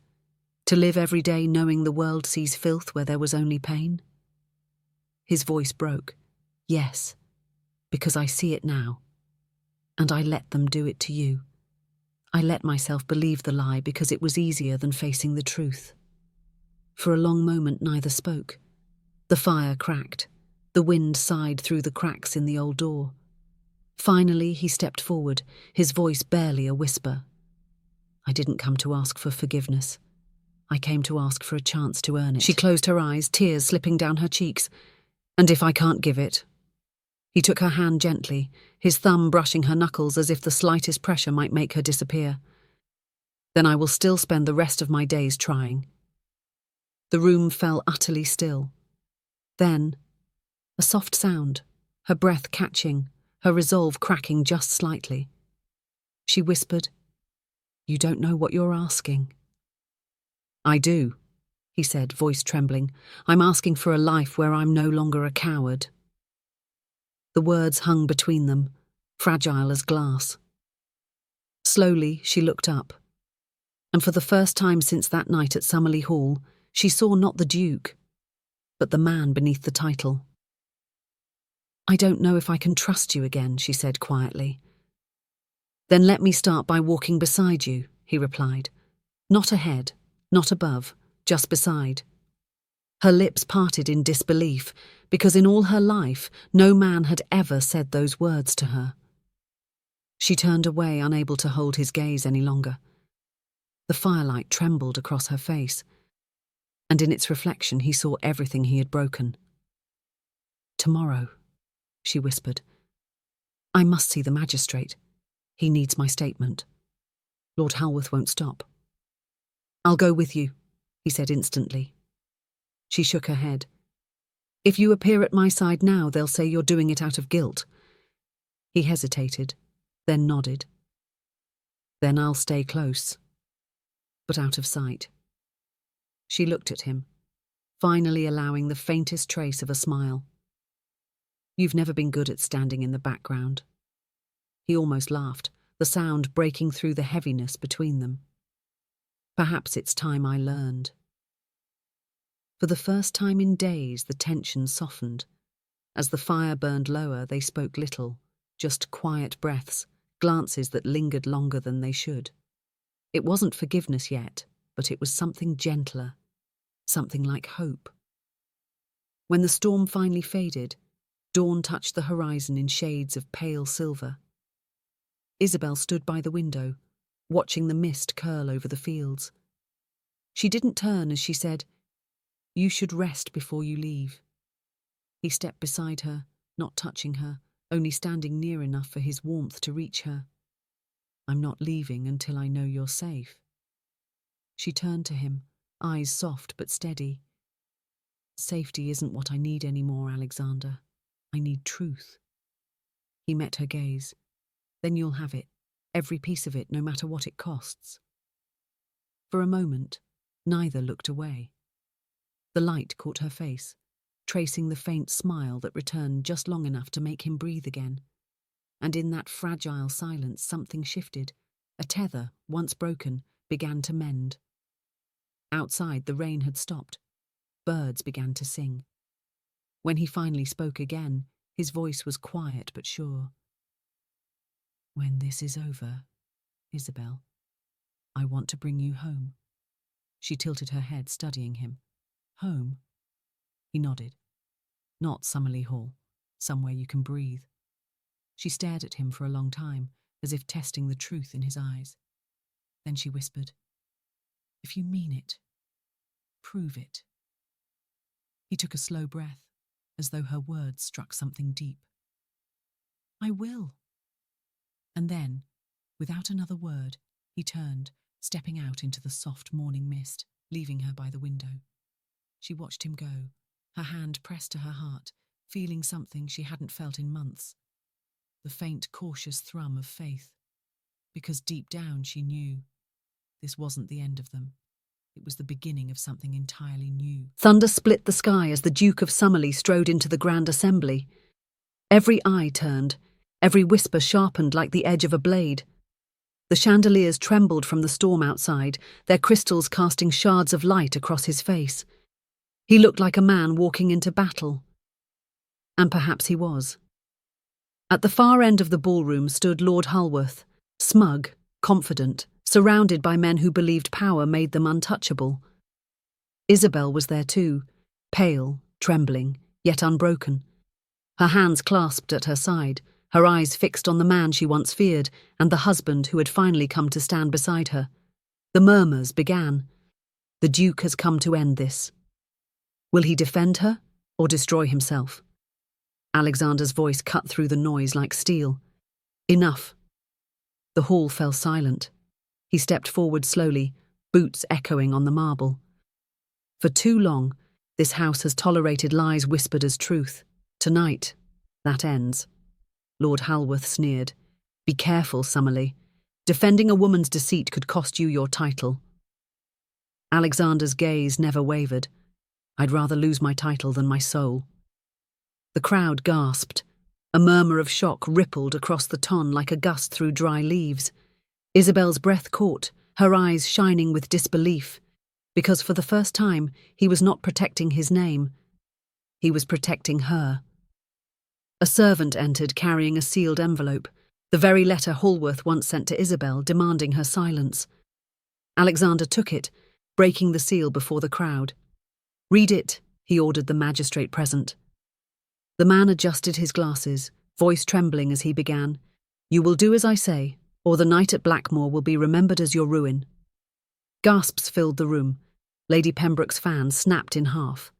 To live every day knowing the world sees filth where there was only pain? His voice broke. Yes, because I see it now. And I let them do it to you. I let myself believe the lie because it was easier than facing the truth. For a long moment neither spoke. The fire cracked. The wind sighed through the cracks in the old door. Finally he stepped forward, his voice barely a whisper. I didn't come to ask for forgiveness. I came to ask for a chance to earn it. She closed her eyes, tears slipping down her cheeks. And if I can't give it? He took her hand gently, his thumb brushing her knuckles as if the slightest pressure might make her disappear. Then I will still spend the rest of my days trying. The room fell utterly still. Then, a soft sound, her breath catching, her resolve cracking just slightly. She whispered, You don't know what you're asking. I do, he said, voice trembling. I'm asking for a life where I'm no longer a coward. The words hung between them, fragile as glass. Slowly, she looked up. And for the first time since that night at Somerleigh Hall, she saw not the Duke, but the man beneath the title. I don't know if I can trust you again, she said quietly. Then let me start by walking beside you, he replied. Not ahead, not above, just beside. Her lips parted in disbelief, because in all her life, no man had ever said those words to her. She turned away, unable to hold his gaze any longer. The firelight trembled across her face, and in its reflection he saw everything he had broken. Tomorrow, she whispered. I must see the magistrate. He needs my statement. Lord Halworth won't stop. I'll go with you, he said instantly. She shook her head. If you appear at my side now, they'll say you're doing it out of guilt. He hesitated, then nodded. Then I'll stay close, but out of sight. She looked at him, finally allowing the faintest trace of a smile. You've never been good at standing in the background. He almost laughed, the sound breaking through the heaviness between them. Perhaps it's time I learned. For the first time in days, the tension softened. As the fire burned lower, they spoke little, just quiet breaths, glances that lingered longer than they should. It wasn't forgiveness yet, but it was something gentler, something like hope. When the storm finally faded, dawn touched the horizon in shades of pale silver. Isabelle stood by the window, watching the mist curl over the fields. She didn't turn as she said, You should rest before you leave. He stepped beside her, not touching her, only standing near enough for his warmth to reach her. I'm not leaving until I know you're safe. She turned to him, eyes soft but steady. Safety isn't what I need anymore, Alexander. I need truth. He met her gaze. Then you'll have it, every piece of it, no matter what it costs. For a moment, neither looked away. The light caught her face, tracing the faint smile that returned just long enough to make him breathe again. And in that fragile silence something shifted. A tether, once broken, began to mend. Outside, the rain had stopped. Birds began to sing. When he finally spoke again, his voice was quiet but sure. When this is over, Isabelle, I want to bring you home. She tilted her head, studying him. Home? He nodded. Not Somerleigh Hall, somewhere you can breathe. She stared at him for a long time, as if testing the truth in his eyes. Then she whispered, If you mean it, prove it. He took a slow breath, as though her words struck something deep. I will. And then, without another word, he turned, stepping out into the soft morning mist, leaving her by the window. She watched him go, her hand pressed to her heart, feeling something she hadn't felt in months. The faint, cautious thrum of faith. Because deep down she knew this wasn't the end of them. It was the beginning of something entirely new. Thunder split the sky as the Duke of Somerleigh strode into the grand assembly. Every eye turned, every whisper sharpened like the edge of a blade. The chandeliers trembled from the storm outside, their crystals casting shards of light across his face. He looked like a man walking into battle. And perhaps he was. At the far end of the ballroom stood Lord Hulworth, smug, confident, surrounded by men who believed power made them untouchable. Isabelle was there too, pale, trembling, yet unbroken. Her hands clasped at her side, her eyes fixed on the man she once feared and the husband who had finally come to stand beside her. The murmurs began. The Duke has come to end this. Will he defend her or destroy himself? Alexander's voice cut through the noise like steel. Enough. The hall fell silent. He stepped forward slowly, boots echoing on the marble. For too long, this house has tolerated lies whispered as truth. Tonight, that ends. Lord Hulworth sneered. Be careful, Somerleigh. Defending a woman's deceit could cost you your title. Alexander's gaze never wavered. I'd rather lose my title than my soul. The crowd gasped. A murmur of shock rippled across the ton like a gust through dry leaves. Isabelle's breath caught, her eyes shining with disbelief, because for the first time he was not protecting his name. He was protecting her. A servant entered carrying a sealed envelope, the very letter Hulworth once sent to Isabelle demanding her silence. Alexander took it, breaking the seal before the crowd. Read it, he ordered the magistrate present. The man adjusted his glasses, voice trembling as he began. You will do as I say, or the night at Blackmore will be remembered as your ruin. Gasps filled the room. Lady Pembroke's fan snapped in half.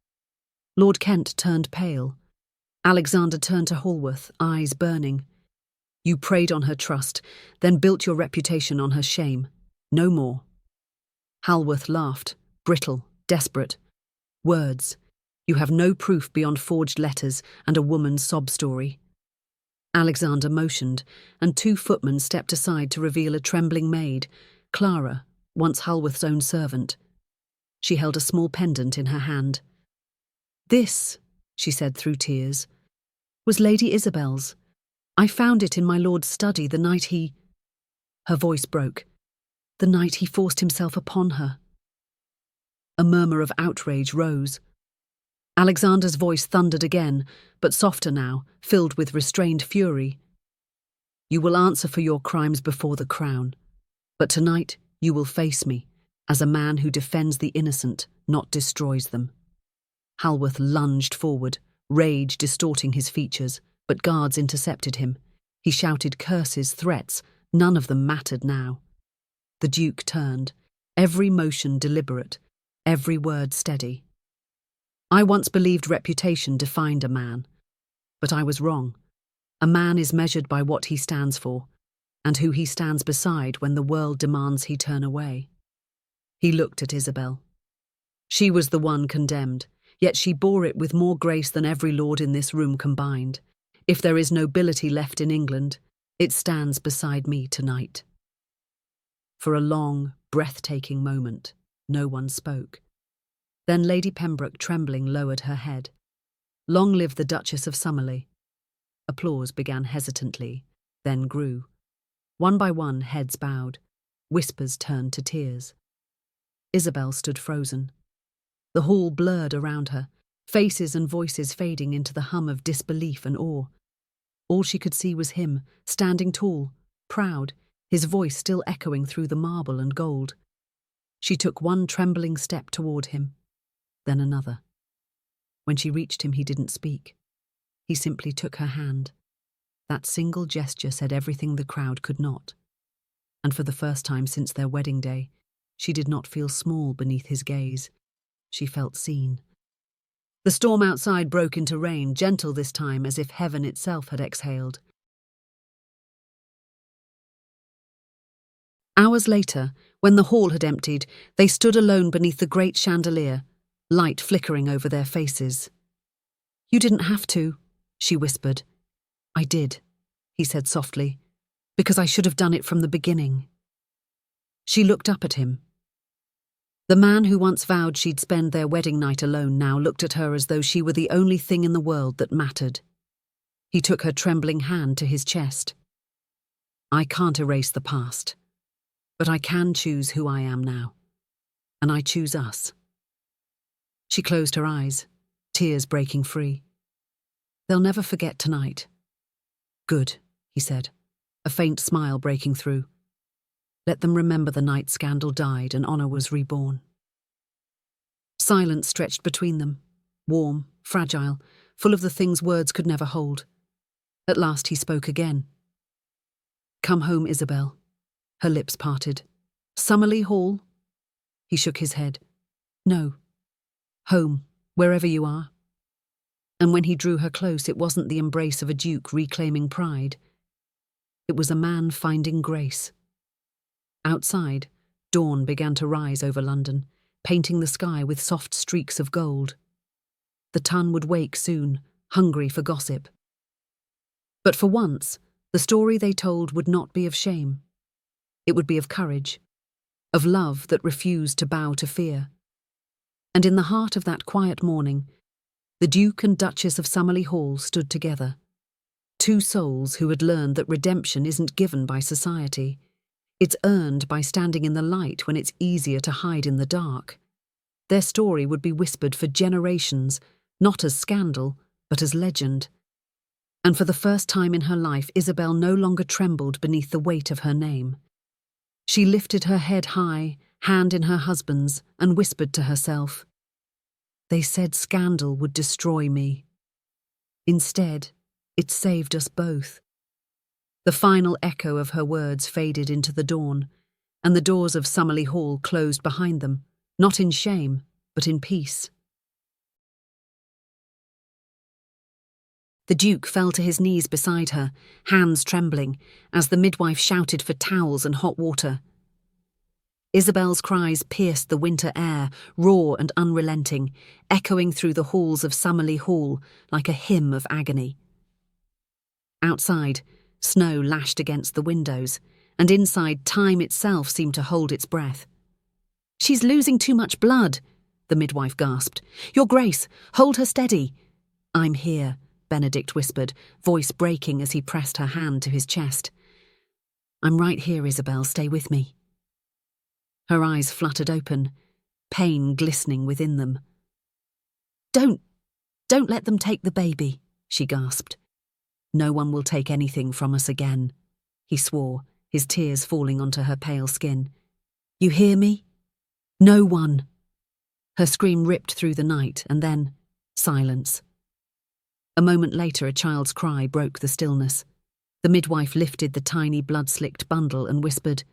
Lord Kent turned pale. Alexander turned to Hulworth, eyes burning. You preyed on her trust, then built your reputation on her shame. No more. Hulworth laughed, brittle, desperate. Words. You have no proof beyond forged letters and a woman's sob story. Alexander motioned, and 2 footmen stepped aside to reveal a trembling maid, Clara, once Hulworth's own servant. She held a small pendant in her hand. This, she said through tears, was Lady Isabelle's. I found it in my lord's study the night he... Her voice broke. The night he forced himself upon her. A murmur of outrage rose. Alexander's voice thundered again, but softer now, filled with restrained fury. You will answer for your crimes before the crown, but tonight you will face me, as a man who defends the innocent, not destroys them. Hulworth lunged forward, rage distorting his features, but guards intercepted him. He shouted curses, threats, none of them mattered now. The Duke turned, every motion deliberate, every word steady. I once believed reputation defined a man, but I was wrong. A man is measured by what he stands for, and who he stands beside when the world demands he turn away. He looked at Isabelle. She was the one condemned, yet she bore it with more grace than every lord in this room combined. If there is nobility left in England, it stands beside me tonight. For a long, breathtaking moment, no one spoke. Then Lady Pembroke, trembling, lowered her head. Long live the Duchess of Somerleigh. Applause began hesitantly, then grew. One by one, heads bowed. Whispers turned to tears. Isabelle stood frozen. The hall blurred around her, faces and voices fading into the hum of disbelief and awe. All she could see was him, standing tall, proud, his voice still echoing through the marble and gold. She took one trembling step toward him, then another. When she reached him, he didn't speak. He simply took her hand. That single gesture said everything the crowd could not. And for the first time since their wedding day, she did not feel small beneath his gaze. She felt seen. The storm outside broke into rain, gentle this time, as if heaven itself had exhaled. Hours later, when the hall had emptied, they stood alone beneath the great chandelier, light flickering over their faces. "You didn't have to," she whispered. "I did," he said softly, "because I should have done it from the beginning." She looked up at him. The man who once vowed she'd spend their wedding night alone now looked at her as though she were the only thing in the world that mattered. He took her trembling hand to his chest. "I can't erase the past, but I can choose who I am now, and I choose us." She closed her eyes, tears breaking free. "They'll never forget tonight." "Good," he said, a faint smile breaking through. "Let them remember the night scandal died and honor was reborn." Silence stretched between them, warm, fragile, full of the things words could never hold. At last he spoke again. "Come home, Isabelle." Her lips parted. "Somerleigh Hall?" He shook his head. "No. Home, wherever you are." And when he drew her close, it wasn't the embrace of a duke reclaiming pride. It was a man finding grace. Outside, dawn began to rise over London, painting the sky with soft streaks of gold. The Tun would wake soon, hungry for gossip. But for once, the story they told would not be of shame. It would be of courage, of love that refused to bow to fear. And in the heart of that quiet morning, the Duke and Duchess of Somerleigh Hall stood together. Two souls who had learned that redemption isn't given by society. It's earned by standing in the light when it's easier to hide in the dark. Their story would be whispered for generations, not as scandal, but as legend. And for the first time in her life, Isabelle no longer trembled beneath the weight of her name. She lifted her head high, hand in her husband's, and whispered to herself, "They said scandal would destroy me. Instead, it saved us both." The final echo of her words faded into the dawn, and the doors of Somerleigh Hall closed behind them, not in shame, but in peace. The Duke fell to his knees beside her, hands trembling, as the midwife shouted for towels and hot water. Isabelle's cries pierced the winter air, raw and unrelenting, echoing through the halls of Somerleigh Hall like a hymn of agony. Outside, snow lashed against the windows, and inside time itself seemed to hold its breath. "She's losing too much blood," the midwife gasped. "Your Grace, hold her steady." "I'm here," Benedict whispered, voice breaking as he pressed her hand to his chest. "I'm right here, Isabelle, stay with me." Her eyes fluttered open, pain glistening within them. Don't let them take the baby," she gasped. "No one will take anything from us again," he swore, his tears falling onto her pale skin. "You hear me? No one." Her scream ripped through the night, and then silence. A moment later, a child's cry broke the stillness. The midwife lifted the tiny blood-slicked bundle and whispered,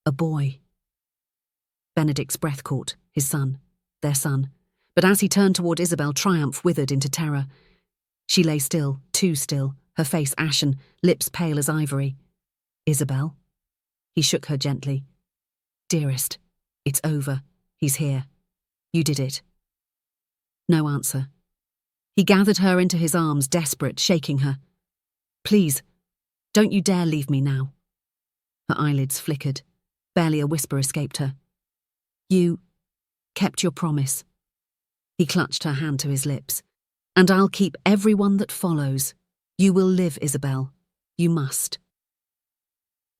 "A boy." Benedict's breath caught, his son, their son, but as he turned toward Isabelle, triumph withered into terror. She lay still, too still, her face ashen, lips pale as ivory. "Isabelle?" He shook her gently. "Dearest, it's over. He's here. You did it." No answer. He gathered her into his arms, desperate, shaking her. "Please, don't you dare leave me now." Her eyelids flickered. Barely a whisper escaped her. "You kept your promise." He clutched her hand to his lips. "And I'll keep everyone that follows. You will live, Isabelle. You must."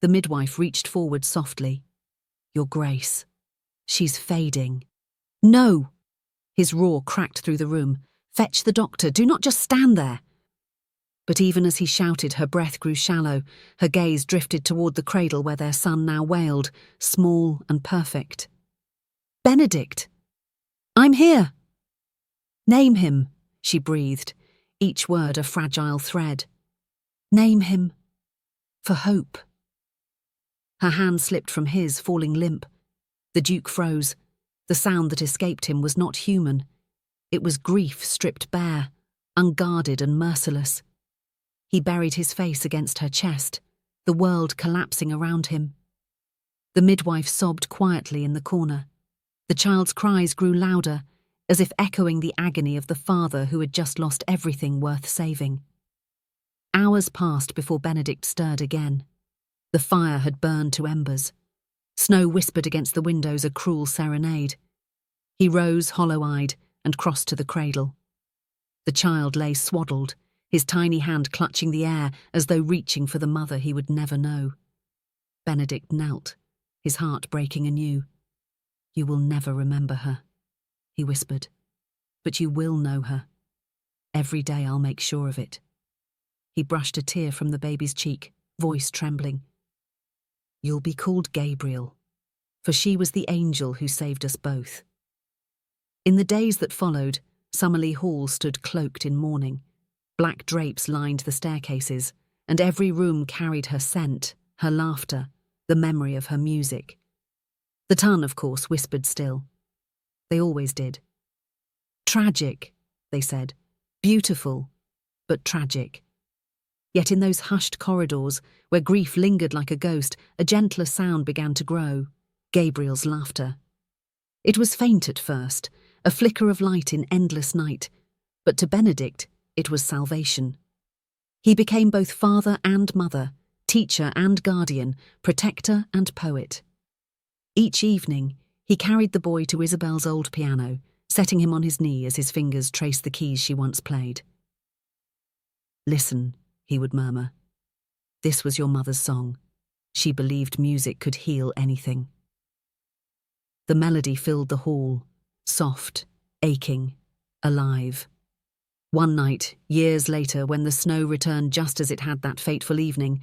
The midwife reached forward softly. "Your Grace. She's fading." "No!" His roar cracked through the room. "Fetch the doctor. Do not just stand there." But even as he shouted, her breath grew shallow, her gaze drifted toward the cradle where their son now wailed, small and perfect. "Benedict! I'm here!" "Name him," she breathed, each word a fragile thread. "Name him. For hope." Her hand slipped from his, falling limp. The Duke froze. The sound that escaped him was not human. It was grief stripped bare, unguarded and merciless. He buried his face against her chest, the world collapsing around him. The midwife sobbed quietly in the corner. The child's cries grew louder, as if echoing the agony of the father who had just lost everything worth saving. Hours passed before Benedict stirred again. The fire had burned to embers. Snow whispered against the windows a cruel serenade. He rose hollow-eyed and crossed to the cradle. The child lay swaddled, his tiny hand clutching the air as though reaching for the mother he would never know. Benedict knelt, his heart breaking anew. "You will never remember her," he whispered. "But you will know her. Every day I'll make sure of it." He brushed a tear from the baby's cheek, voice trembling. "You'll be called Gabriel, for she was the angel who saved us both." In the days that followed, Somerleigh Hall stood cloaked in mourning. Black drapes lined the staircases, and every room carried her scent, her laughter, the memory of her music. The Tun, of course, whispered still. They always did. "Tragic," they said. "Beautiful, but tragic." Yet in those hushed corridors, where grief lingered like a ghost, a gentler sound began to grow, Gabriel's laughter. It was faint at first, a flicker of light in endless night, but to Benedict it was salvation. He became both father and mother, teacher and guardian, protector and poet. Each evening, he carried the boy to Isabelle's old piano, setting him on his knee as his fingers traced the keys she once played. "Listen," he would murmur. "This was your mother's song. She believed music could heal anything." The melody filled the hall, soft, aching, alive. One night, years later, when the snow returned just as it had that fateful evening,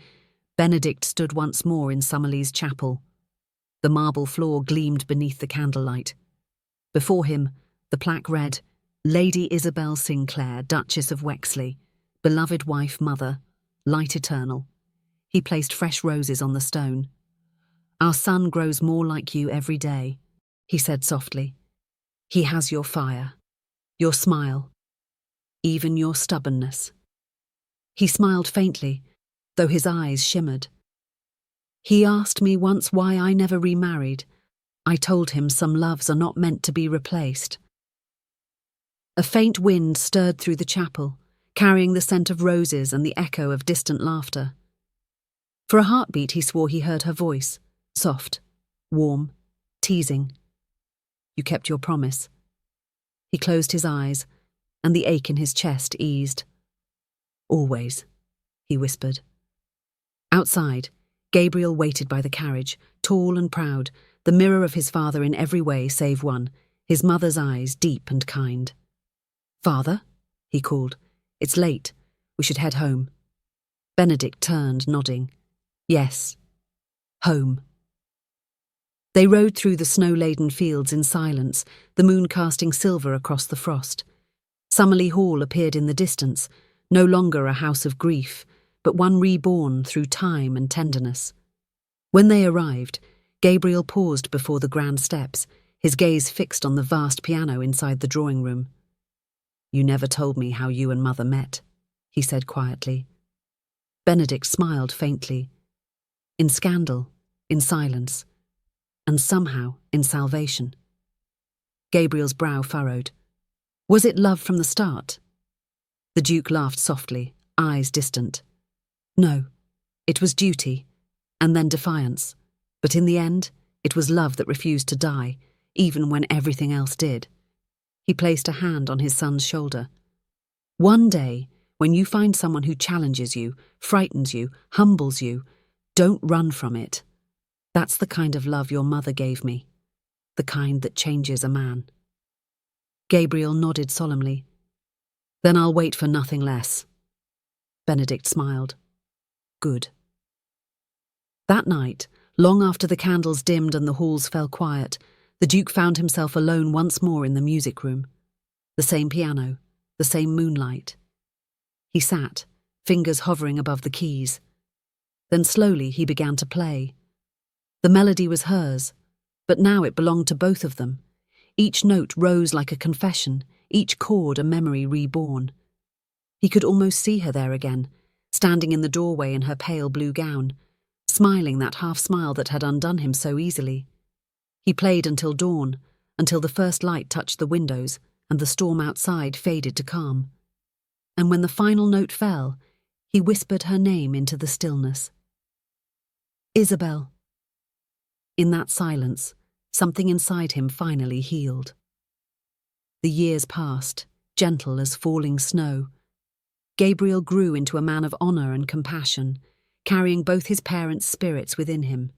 Benedict stood once more in Somerleigh's chapel. The marble floor gleamed beneath the candlelight. Before him, the plaque read, "Lady Isabelle Sinclair, Duchess of Wexley, beloved wife, mother, light eternal." He placed fresh roses on the stone. "Our son grows more like you every day," he said softly. "He has your fire, your smile, even your stubbornness." He smiled faintly, though his eyes shimmered. "He asked me once why I never remarried. I told him some loves are not meant to be replaced." A faint wind stirred through the chapel, carrying the scent of roses and the echo of distant laughter. For a heartbeat he swore he heard her voice, soft, warm, teasing. "You kept your promise." He closed his eyes, and the ache in his chest eased. "Always," he whispered. Outside, Gabriel waited by the carriage, tall and proud, the mirror of his father in every way save one, his mother's eyes deep and kind. "Father?" he called. "It's late. We should head home." Benedict turned, nodding. "Yes. Home." They rode through the snow-laden fields in silence, the moon casting silver across the frost. Somerleigh Hall appeared in the distance, no longer a house of grief, but one reborn through time and tenderness. When they arrived, Gabriel paused before the grand steps, his gaze fixed on the vast piano inside the drawing room. "You never told me how you and Mother met," he said quietly. Benedict smiled faintly. In scandal, in silence, and somehow in salvation. Gabriel's brow furrowed. "Was it love from the start?" The Duke laughed softly, eyes distant. "No, it was duty, and then defiance. But in the end, it was love that refused to die, even when everything else did." He placed a hand on his son's shoulder. "One day, when you find someone who challenges you, frightens you, humbles you, don't run from it. That's the kind of love your mother gave me, the kind that changes a man." Gabriel nodded solemnly. "Then I'll wait for nothing less." Benedict smiled. Good. That night, long after the candles dimmed and the halls fell quiet, the Duke found himself alone once more in the music room. The same piano, the same moonlight. He sat, fingers hovering above the keys. Then slowly he began to play. The melody was hers, but now it belonged to both of them. Each note rose like a confession, each chord a memory reborn. He could almost see her there again, standing in the doorway in her pale blue gown, smiling that half-smile that had undone him so easily. He played until dawn, until the first light touched the windows and the storm outside faded to calm. And when the final note fell, he whispered her name into the stillness. Isabelle. In that silence, something inside him finally healed. The years passed, gentle as falling snow. Gabriel grew into a man of honour and compassion, carrying both his parents' spirits within him.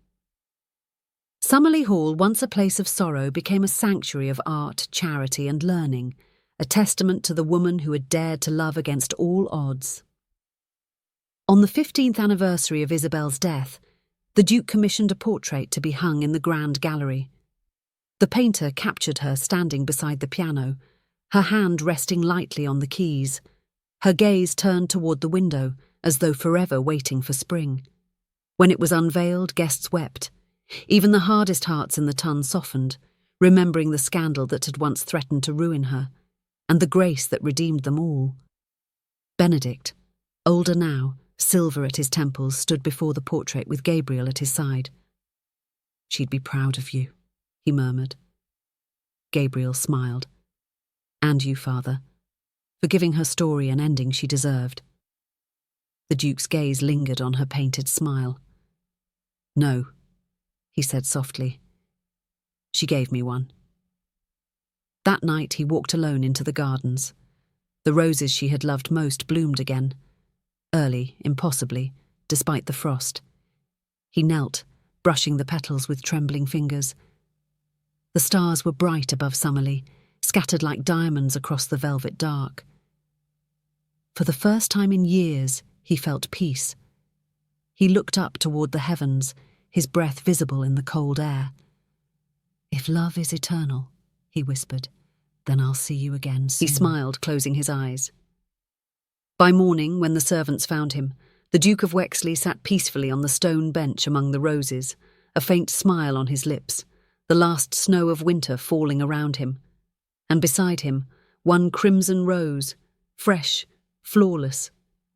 Somerleigh Hall, once a place of sorrow, became a sanctuary of art, charity and learning, a testament to the woman who had dared to love against all odds. On the 15th anniversary of Isabelle's death, the Duke commissioned a portrait to be hung in the Grand Gallery. The painter captured her standing beside the piano, her hand resting lightly on the keys, her gaze turned toward the window, as though forever waiting for spring. When it was unveiled, guests wept. Even the hardest hearts in the ton softened, remembering the scandal that had once threatened to ruin her, and the grace that redeemed them all. Benedict, older now, silver at his temples, stood before the portrait with Gabriel at his side. "She'd be proud of you," he murmured. Gabriel smiled. "And you, Father, for giving her story an ending she deserved." The Duke's gaze lingered on her painted smile. "No," he said softly. "She gave me one." That night he walked alone into the gardens. The roses she had loved most bloomed again. Early, impossibly, despite the frost. He knelt, brushing the petals with trembling fingers. The stars were bright above Somerleigh, scattered like diamonds across the velvet dark. For the first time in years, he felt peace. He looked up toward the heavens, his breath visible in the cold air. "If love is eternal," he whispered, "then I'll see you again soon." He smiled, closing his eyes. By morning, when the servants found him, the Duke of Wexley sat peacefully on the stone bench among the roses, a faint smile on his lips, the last snow of winter falling around him. And beside him, one crimson rose, fresh, flawless,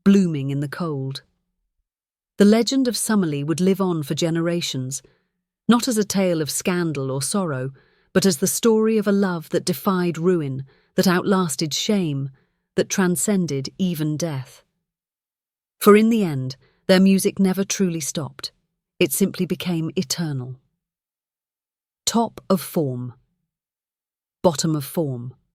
blooming in the cold. The legend of Somerleigh would live on for generations, not as a tale of scandal or sorrow, but as the story of a love that defied ruin, that outlasted shame, that transcended even death. For in the end, their music never truly stopped. It simply became eternal. Top of form. Bottom of form.